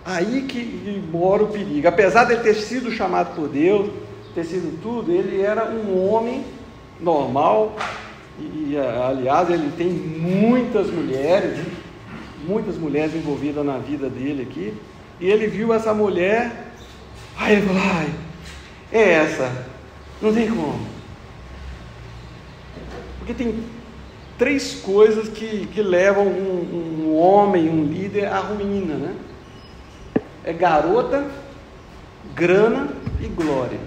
Aí que mora o perigo. Apesar de ele ter sido chamado por Deus, ter sido tudo, ele era um homem normal, e aliás ele tem muitas mulheres envolvidas na vida dele aqui, e ele viu essa mulher, aí ele falou, é essa, não tem como, porque tem 3 coisas que levam um homem, um líder à ruína, né? É garota, grana e glória.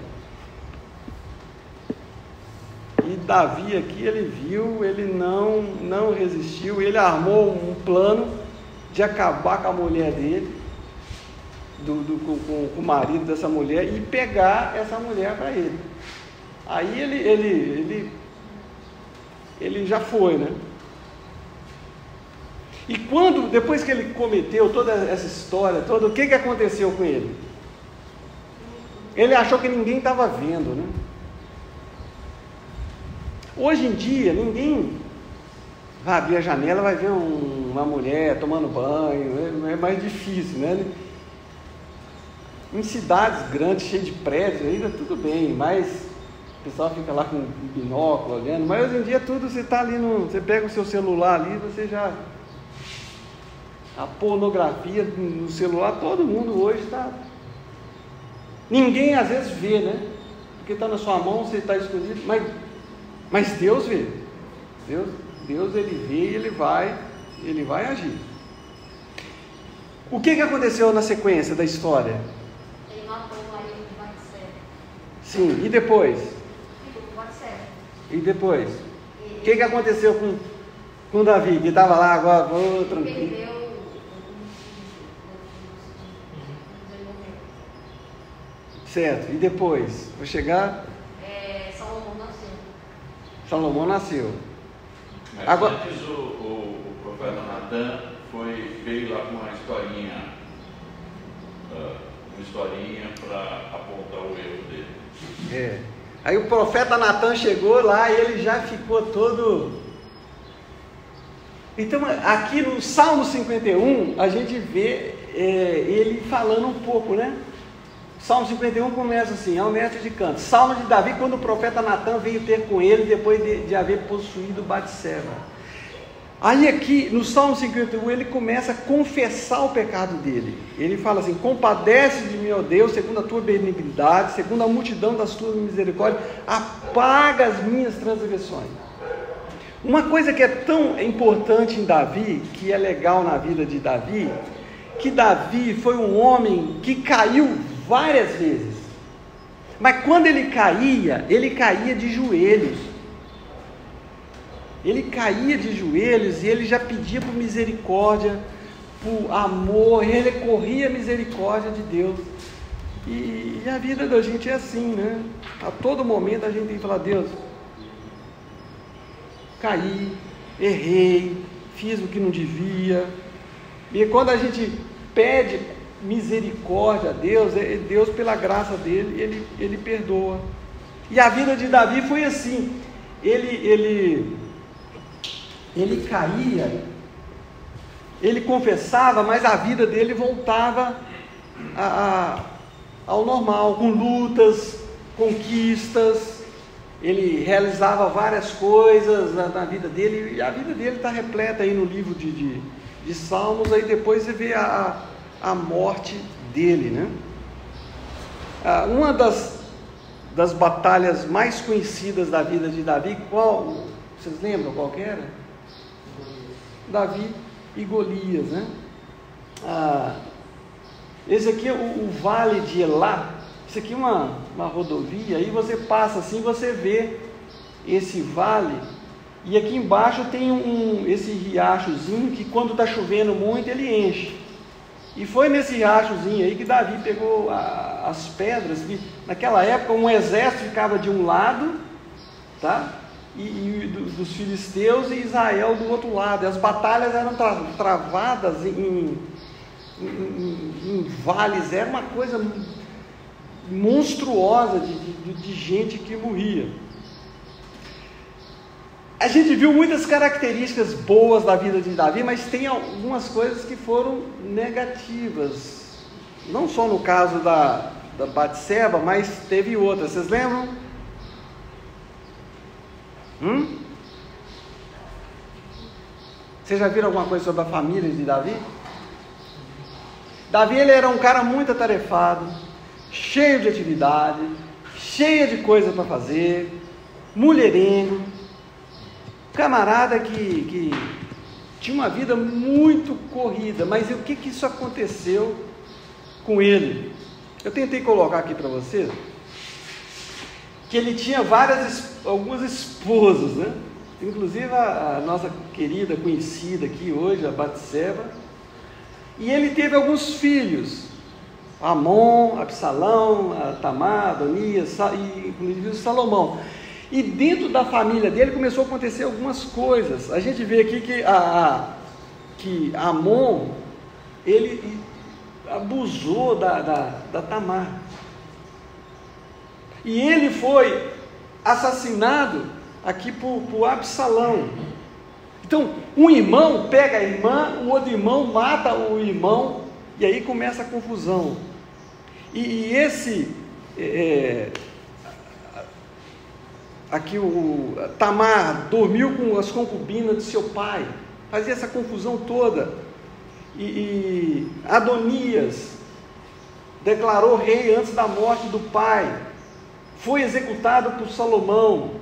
E Davi aqui, ele viu, ele não resistiu, ele armou um plano de acabar com a mulher dele, com o marido dessa mulher, e pegar essa mulher para ele. Aí ele já foi, né? E depois que ele cometeu toda essa história, o que aconteceu com ele? Ele achou que ninguém estava vendo, né? Hoje em dia, ninguém vai abrir a janela e vai ver uma mulher tomando banho, é mais difícil, né? Em cidades grandes, cheias de prédios, ainda tudo bem, mas o pessoal fica lá com binóculo olhando, mas hoje em dia tudo, você está ali, você pega o seu celular ali, você já... A pornografia no celular, todo mundo hoje está... Ninguém às vezes vê, né? Porque está na sua mão, você está escondido, mas Deus vê. Deus ele vê e ele vai agir. O que aconteceu na sequência da história? Ele matou o marido de Batseba. Sim, e depois? E E depois? O que aconteceu com Davi, que estava lá agora, tranquilo? Certo, e depois? Vou chegar? Salomão nasceu. Mas agora... antes o profeta Natan veio lá com uma historinha para apontar o erro dele. Aí o profeta Natan chegou lá e ele já ficou todo... Então aqui no Salmo 51 a gente vê ele falando um pouco, né? Salmo 51 começa assim, é o mestre de canto. Salmo de Davi, quando o profeta Natan veio ter com ele depois de haver possuído Batseba. Aí aqui, no Salmo 51, ele começa a confessar o pecado dele. Ele fala assim: compadece de mim, ó Deus, segundo a tua benignidade, segundo a multidão das tuas misericórdias, apaga as minhas transgressões. Uma coisa que é tão importante em Davi, que é legal na vida de Davi, que Davi foi um homem que caiu várias vezes. Mas quando ele caía de joelhos. Ele caía de joelhos e ele já pedia por misericórdia, por amor, ele recorria à misericórdia de Deus. E a vida da gente é assim, né? A todo momento a gente tem que falar: Deus, caí, errei, fiz o que não devia. E quando a gente pede misericórdia a Deus, Deus, pela graça dele, ele perdoa. E a vida de Davi foi assim. Ele caía, ele confessava, mas a vida dele voltava ao normal, com lutas, conquistas. Ele realizava várias coisas na vida dele, e a vida dele está repleta aí no livro de Salmos. Aí depois você vê a morte dele, né? Uma das batalhas mais conhecidas da vida de Davi, vocês lembram qual que era? Davi e Golias, né? Esse aqui é o Vale de Elá. Isso aqui é uma rodovia. Aí você passa assim, você vê esse vale, e aqui embaixo tem esse riachozinho que quando está chovendo muito ele enche. E foi nesse riachozinho aí que Davi pegou as pedras, que naquela época um exército ficava de um lado, tá? E dos filisteus, e Israel do outro lado. E as batalhas eram travadas em vales. Era uma coisa monstruosa de gente que morria. A gente viu muitas características boas da vida de Davi, mas tem algumas coisas que foram negativas, não só no caso da Batseba, mas teve outras. Vocês lembram? Vocês já viram alguma coisa sobre a família de Davi? Davi, ele era um cara muito atarefado, cheio de atividade, cheio de coisa para fazer, mulherengo, camarada que tinha uma vida muito corrida. Mas o que isso aconteceu com ele? Eu tentei colocar aqui para vocês que ele tinha algumas esposas, né? Inclusive a nossa querida conhecida aqui hoje, a Batseba. E ele teve alguns filhos: Amon, Absalão, Tamar, Adonias, e inclusive o Salomão. E dentro da família dele começou a acontecer algumas coisas. A gente vê aqui que Amon, ele abusou da Tamar. E ele foi assassinado aqui por Absalão. Então, um irmão pega a irmã, o outro irmão mata o irmão, e aí começa a confusão. E aqui o Tamar dormiu com as concubinas de seu pai, fazia essa confusão toda. E Adonias declarou rei antes da morte do pai, foi executado por Salomão.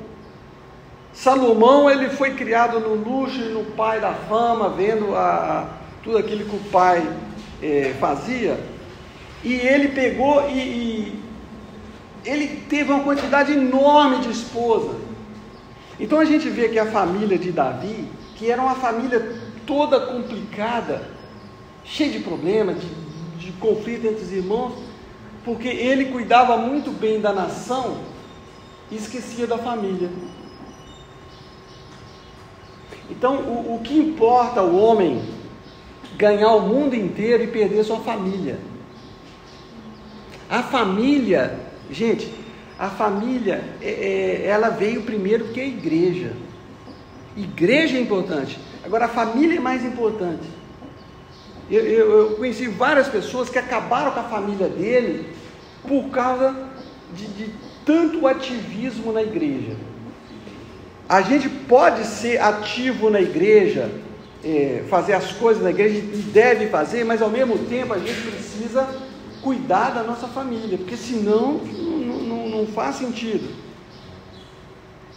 Salomão, ele foi criado no luxo e no pai da fama, vendo tudo aquilo que o pai fazia, e ele pegou e ele teve uma quantidade enorme de esposas. Então a gente vê que a família de Davi, que era uma família toda complicada, cheia de problemas, de conflito entre os irmãos, porque ele cuidava muito bem da nação e esquecia da família. Então, o que importa o homem ganhar o mundo inteiro e perder sua família? A família, gente, a família, ela veio primeiro que a igreja. Igreja é importante, agora a família é mais importante. Eu conheci várias pessoas que acabaram com a família dele por causa de tanto ativismo na igreja. A gente pode ser ativo na igreja fazer as coisas na igreja, e deve fazer, mas ao mesmo tempo a gente precisa cuidar da nossa família, porque senão não faz sentido.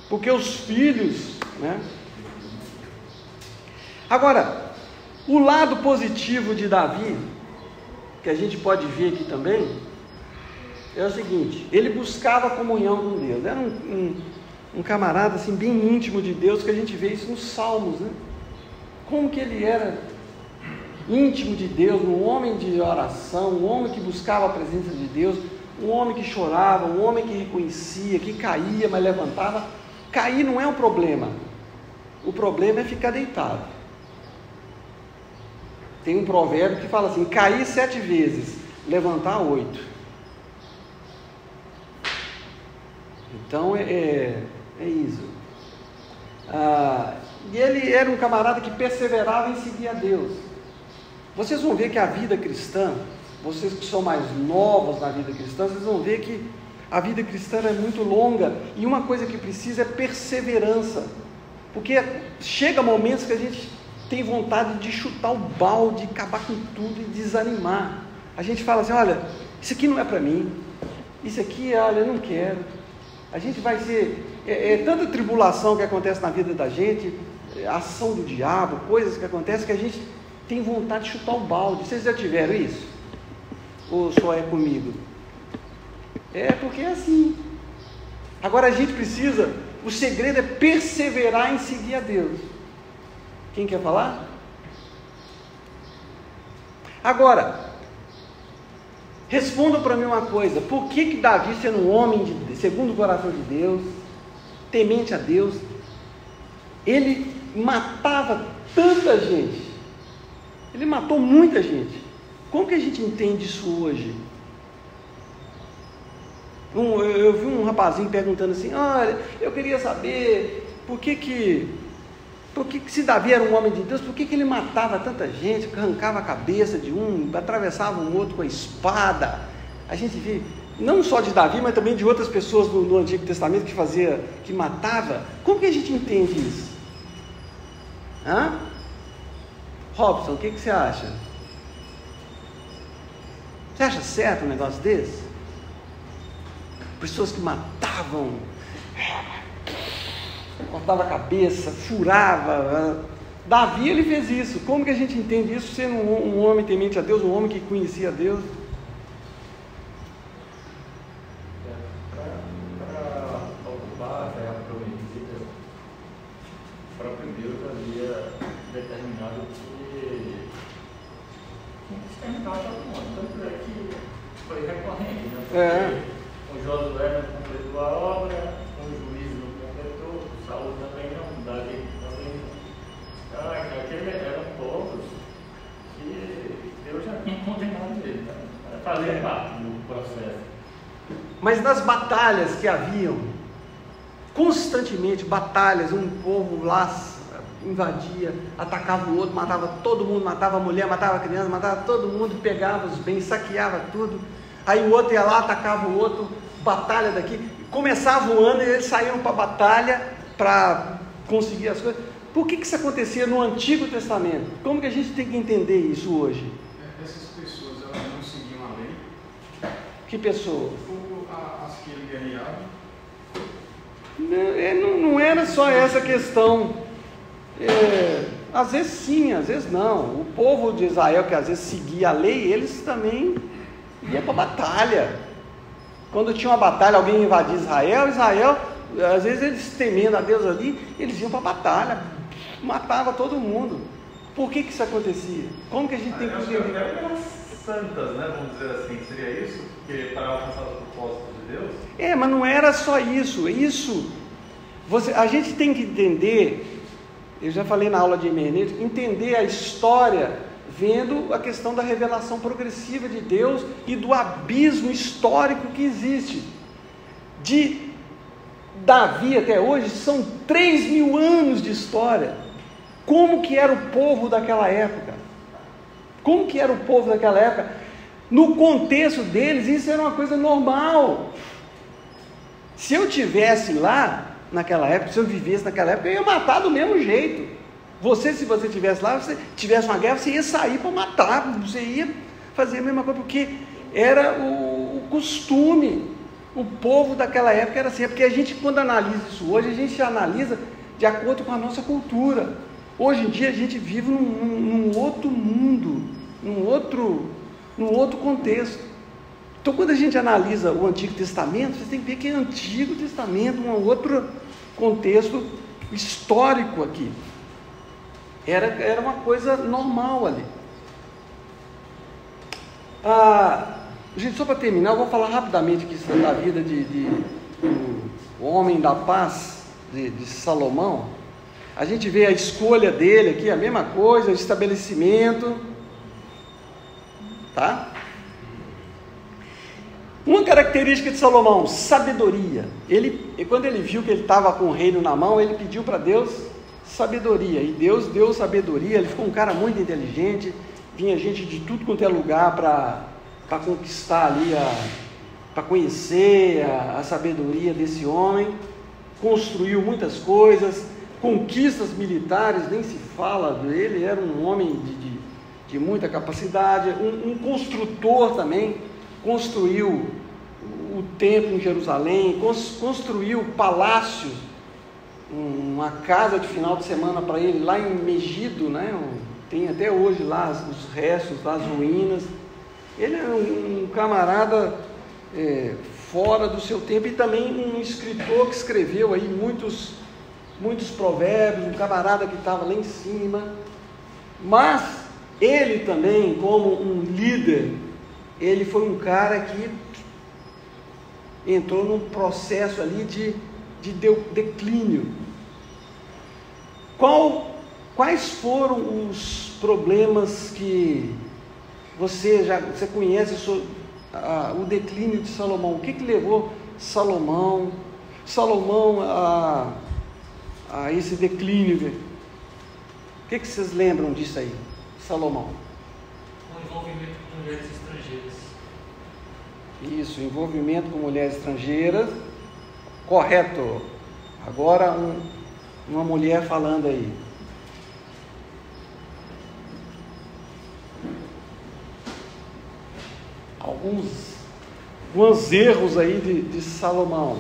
Porque os filhos, né? Agora, o lado positivo de Davi, que a gente pode ver aqui também, é o seguinte: ele buscava comunhão com Deus, era um camarada assim, bem íntimo de Deus, que a gente vê isso nos Salmos, né? Como que ele era íntimo de Deus, um homem de oração, um homem que buscava a presença de Deus, um homem que chorava, um homem que reconhecia, que caía, mas levantava. Cair não é um problema, o problema é ficar deitado. Tem um provérbio que fala assim: cair 7 vezes, levantar 8. Então é isso. E ele era um camarada que perseverava em seguir a Deus. Vocês vão ver que a vida cristã, vocês que são mais novos na vida cristã, vocês vão ver que a vida cristã é muito longa, e uma coisa que precisa é perseverança, porque chega momentos que a gente tem vontade de chutar o balde, acabar com tudo e desanimar. A gente fala assim: olha, isso aqui não é para mim, isso aqui, olha, eu não quero. A gente vai ser, tanta tribulação que acontece na vida da gente, ação do diabo, coisas que acontecem, que a gente tem vontade de chutar o balde. Vocês já tiveram isso? Ou só é comigo? É porque é assim. Agora a gente precisa, o segredo é perseverar em seguir a Deus. Quem quer falar? Agora, respondam para mim uma coisa: por que Davi, sendo um homem segundo o coração de Deus, temente a Deus, ele matava tanta gente? Ele matou muita gente. Como que a gente entende isso hoje? Eu vi um rapazinho perguntando assim: olha, eu queria saber por que se Davi era um homem de Deus, por que ele matava tanta gente, arrancava a cabeça de um, atravessava um outro com a espada? A gente vê, não só de Davi, mas também de outras pessoas no Antigo Testamento que matava. Como que a gente entende isso? Robson, o que você acha? Você acha certo um negócio desse? Pessoas que matavam, cortava a cabeça, furava. Davi, ele fez isso. Como que a gente entende isso sendo um homem temente a Deus, um homem que conhecia a Deus? Para ocupar a terra prometida, o próprio Deus havia determinado que exterminar todo mundo. Tanto é que foi recorrente, né? O Josué não completou a obra, o juiz não completou, o Saul também não, Davi também não. Aquele eram povos que Deus já tinha condenado ele, né? Para fazer parte do processo. Mas nas batalhas que haviam, constantemente batalhas, um povo lá invadia, atacava o outro, matava todo mundo, matava a mulher, matava a criança, matava todo mundo, pegava os bens, saqueava tudo. Aí o outro ia lá, atacava o outro, batalha daqui, começava o ano e eles saíam para a batalha para conseguir as coisas. Por que isso acontecia no Antigo Testamento? Como que a gente tem que entender isso hoje? Essas pessoas, elas não seguiam a lei? Que pessoa? As que ele guerreava? Não era só essa questão. Às vezes sim, às vezes não. O povo de Israel, que às vezes seguia a lei, eles também iam para a batalha. Quando tinha uma batalha, alguém invadia Israel, às vezes eles temendo a Deus ali, eles iam para a batalha, matava todo mundo. Por que isso acontecia? Como que a gente tem que entender? Eram santas, né? Vamos dizer assim, seria isso? Porque para alcançar o propósito de Deus? Mas não era só isso. A gente tem que entender, eu já falei na aula de hermenêutica, entender a história vendo a questão da revelação progressiva de Deus e do abismo histórico que existe. De Davi até hoje são 3.000 anos de história. Como que era o povo daquela época? Como que era o povo daquela época? No contexto deles, isso era uma coisa normal. Se eu tivesse lá naquela época, se eu vivesse naquela época, eu ia matar do mesmo jeito. se você estivesse lá, se tivesse uma guerra, você ia sair para matar, você ia fazer a mesma coisa, porque era o costume. O povo daquela época era assim, porque a gente, quando analisa isso hoje, a gente analisa de acordo com a nossa cultura. Hoje em dia a gente vive num outro mundo, num outro contexto. Então, quando a gente analisa o Antigo Testamento, você tem que ver que é Antigo Testamento, um outro contexto histórico aqui. Era uma coisa normal ali. Gente, só para terminar, eu vou falar rapidamente aqui da vida do homem da paz, de Salomão. A gente vê a escolha dele aqui, a mesma coisa, o estabelecimento, tá? Uma característica de Salomão, sabedoria. Quando ele viu que ele estava com o reino na mão, ele pediu para Deus sabedoria, e Deus deu sabedoria. Ele ficou um cara muito inteligente, vinha gente de tudo quanto é lugar para conquistar ali, para conhecer a sabedoria desse homem. Construiu muitas coisas, conquistas militares, nem se fala dele, era um homem de muita capacidade, um construtor também, construiu o templo em Jerusalém, construiu palácios, uma casa de final de semana para ele lá em Megido, né? Tem até hoje lá os restos, as ruínas. Ele é um camarada fora do seu tempo, e também um escritor que escreveu aí muitos provérbios, um camarada que estava lá em cima. Mas ele também, como um líder, ele foi um cara que entrou num processo ali de declínio. Quais foram os problemas que você conhece sobre o declínio de Salomão? O que levou Salomão a esse declínio? O que vocês lembram disso aí, Salomão? O envolvimento com mulheres estrangeiras. Isso, envolvimento com mulheres estrangeiras, correto. Agora uma mulher falando aí. Alguns erros aí de Salomão.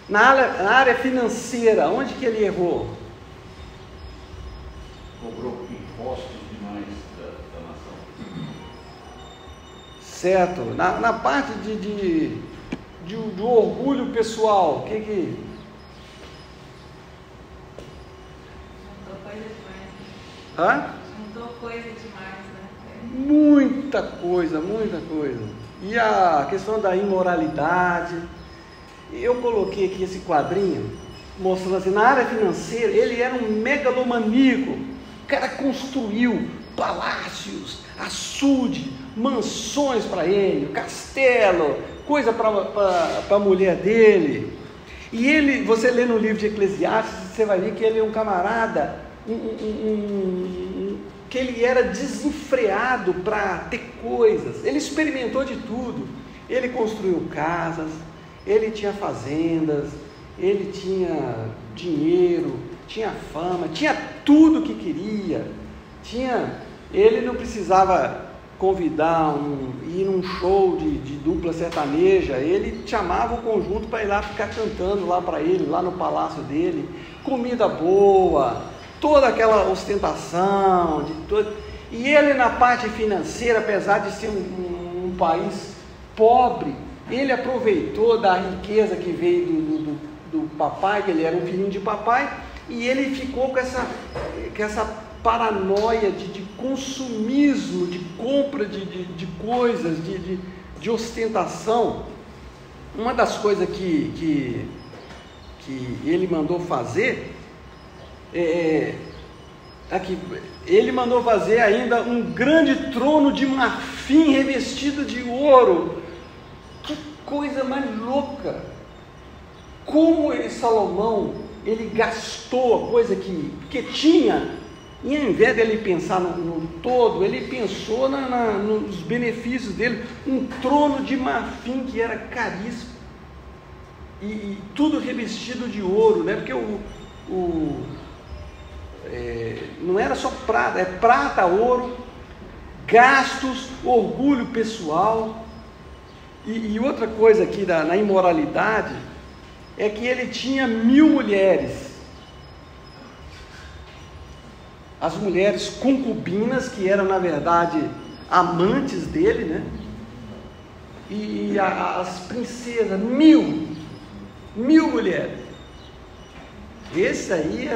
Na área financeira, onde que ele errou? Cobrou impostos demais da nação. Certo. Na parte de orgulho pessoal, o que Juntou coisa demais. Hã? Juntou coisa demais, né? Muita coisa. E a questão da imoralidade. Eu coloquei aqui esse quadrinho, mostrando assim, na área financeira, ele era um megalomaníaco. O cara construiu palácios, açude, mansões para ele, castelo, coisa para a mulher dele. E ele, você lê no livro de Eclesiastes, você vai ver que ele é um camarada, que ele era desenfreado para ter coisas. Ele experimentou de tudo. Ele construiu casas, ele tinha fazendas, ele tinha dinheiro, tinha fama, tinha tudo que queria. Ele não precisava convidar, ir num show de dupla sertaneja, ele chamava o conjunto para ir lá ficar cantando lá para ele, lá no palácio dele, comida boa, toda aquela ostentação, e ele na parte financeira, apesar de ser um país pobre, ele aproveitou da riqueza que veio do papai, que ele era um filhinho de papai, e ele ficou com essa paranoia de consumismo, de compra de coisas, de ostentação. Uma das coisas que ele mandou fazer ele mandou fazer ainda um grande trono de marfim revestido de ouro. Que coisa mais louca! Como Salomão, ele gastou a coisa que tinha, e ao invés de ele pensar no todo, ele pensou nos benefícios dele. Um trono de marfim que era caríssimo, e tudo revestido de ouro, né? Porque não era só prata, é prata, ouro, gastos, orgulho pessoal. E outra coisa aqui na imoralidade é que ele tinha 1000 mulheres. As mulheres concubinas, que eram na verdade amantes dele, né? E as princesas, 1000 mulheres. Esse aí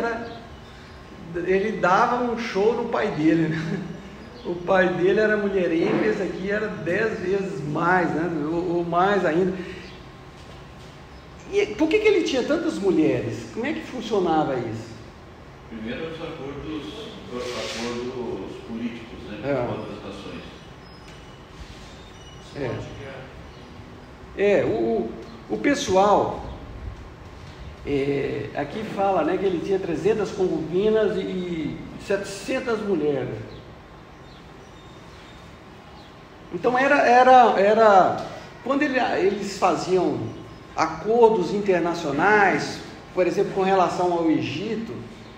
ele dava um show no pai dele, né? O pai dele era mulherengo, esse aqui era 10 vezes mais, né? Ou mais ainda. E por que ele tinha tantas mulheres? Como é que funcionava isso? Primeiro, os acordos políticos, né? Com outras nações. O pessoal, aqui fala, né, que ele tinha 300 concubinas e 700 mulheres. Então era quando eles faziam acordos internacionais, por exemplo, com relação ao Egito,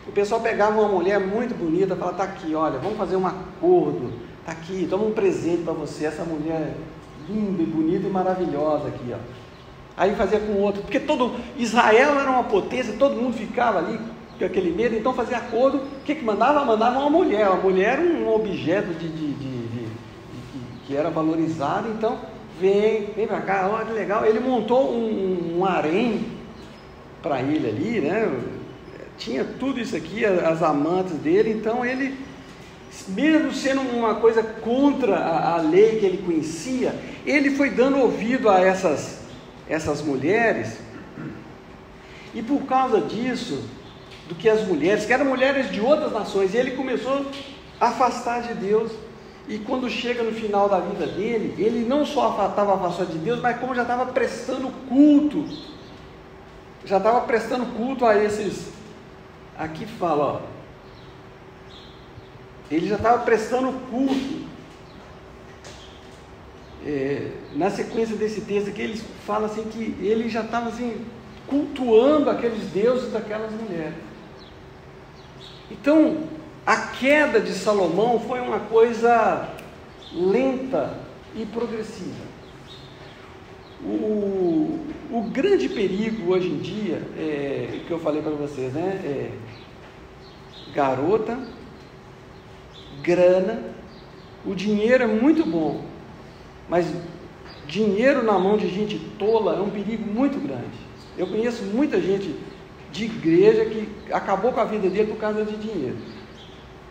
o pessoal pegava uma mulher muito bonita e falava: tá aqui, olha, vamos fazer um acordo, tá aqui, toma um presente para você, essa mulher linda e bonita e maravilhosa aqui, ó. Aí fazia com outro, porque Israel era uma potência, todo mundo ficava ali com aquele medo, então fazia acordo. O que mandava? Mandava uma mulher era um objeto que era valorizado. Então vem para cá, olha que legal. Ele montou um harém para ele ali, né? Tinha tudo isso aqui, as amantes dele. Então ele, mesmo sendo uma coisa contra a lei que ele conhecia, ele foi dando ouvido a essas mulheres, e por causa disso, do que as mulheres, que eram mulheres de outras nações, ele começou a afastar de Deus. E quando chega no final da vida dele, ele não só estava afastado de Deus, mas como já estava prestando culto, a esses, aqui fala, ó, ele já estava prestando culto. Na sequência desse texto aqui, ele fala assim que ele já estava assim, cultuando aqueles deuses daquelas mulheres. Então, a queda de Salomão foi uma coisa lenta e progressiva. O grande perigo hoje em dia, que eu falei para vocês, né? Garota, grana, o dinheiro é muito bom, mas dinheiro na mão de gente tola é um perigo muito grande. Eu conheço muita gente de igreja que acabou com a vida dele por causa de dinheiro.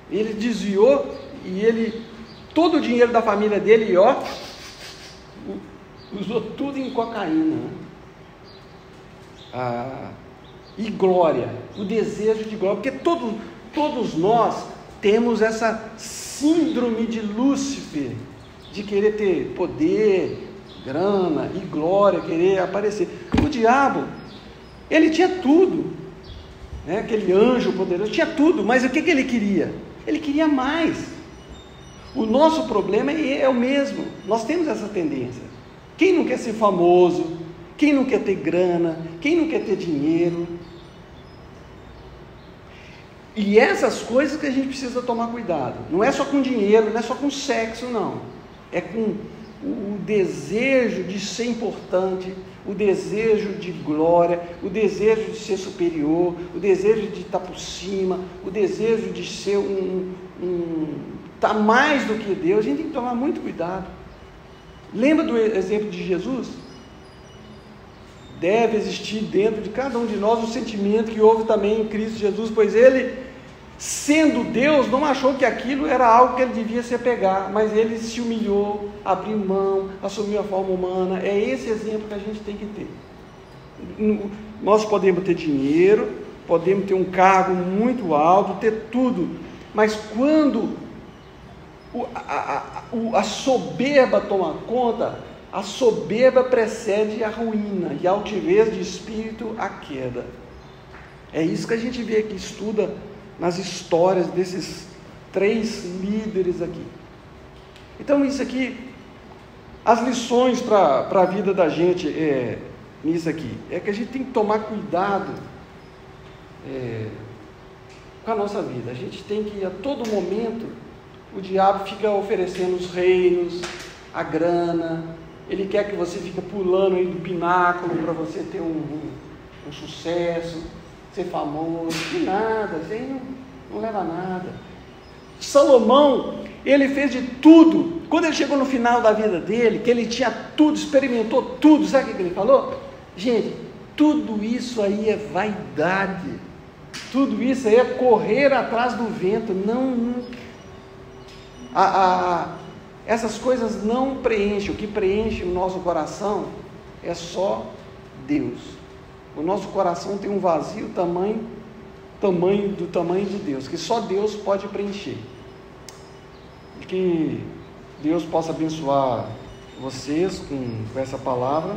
Ele desviou e todo o dinheiro da família dele, usou tudo em cocaína. E glória, o desejo de glória, porque todos nós temos essa síndrome de Lúcifer, de querer ter poder, grana e glória, querer aparecer. O diabo, ele tinha tudo, né? Aquele anjo poderoso, tinha tudo, mas o que ele queria? Ele queria mais. O nosso problema é o mesmo, nós temos essa tendência. Quem não quer ser famoso? Quem não quer ter grana? Quem não quer ter dinheiro? E essas coisas que a gente precisa tomar cuidado. Não é só com dinheiro, não é só com sexo, não. É com o desejo de ser importante, o desejo de glória, o desejo de ser superior, o desejo de estar por cima, o desejo de ser estar mais do que Deus. A gente tem que tomar muito cuidado. Lembra do exemplo de Jesus? Deve existir dentro de cada um de nós o sentimento que houve também em Cristo Jesus, pois ele, sendo Deus, não achou que aquilo era algo que ele devia se apegar, mas ele se humilhou, abriu mão, assumiu a forma humana. É esse exemplo que a gente tem que ter. Nós podemos ter dinheiro, podemos ter um cargo muito alto, ter tudo, mas quando a soberba toma conta, a soberba precede a ruína, e a altivez de espírito a queda. É isso que a gente vê aqui, estuda nas histórias desses 3 líderes aqui. Então isso aqui, as lições para a vida da gente nisso aqui, é que a gente tem que tomar cuidado com a nossa vida. A gente tem que, a todo momento, o diabo fica oferecendo os reinos, a grana, ele quer que você fique pulando aí do pináculo para você ter um sucesso, ser famoso, e nada, isso aí não leva a nada. Salomão, ele fez de tudo. Quando ele chegou no final da vida dele, que ele tinha tudo, experimentou tudo, sabe o que ele falou? Gente, tudo isso aí é vaidade, tudo isso aí é correr atrás do vento, essas coisas não preenchem. O que preenche o nosso coração é só Deus. O nosso coração tem um vazio do tamanho de Deus, que só Deus pode preencher. Que Deus possa abençoar vocês com essa palavra.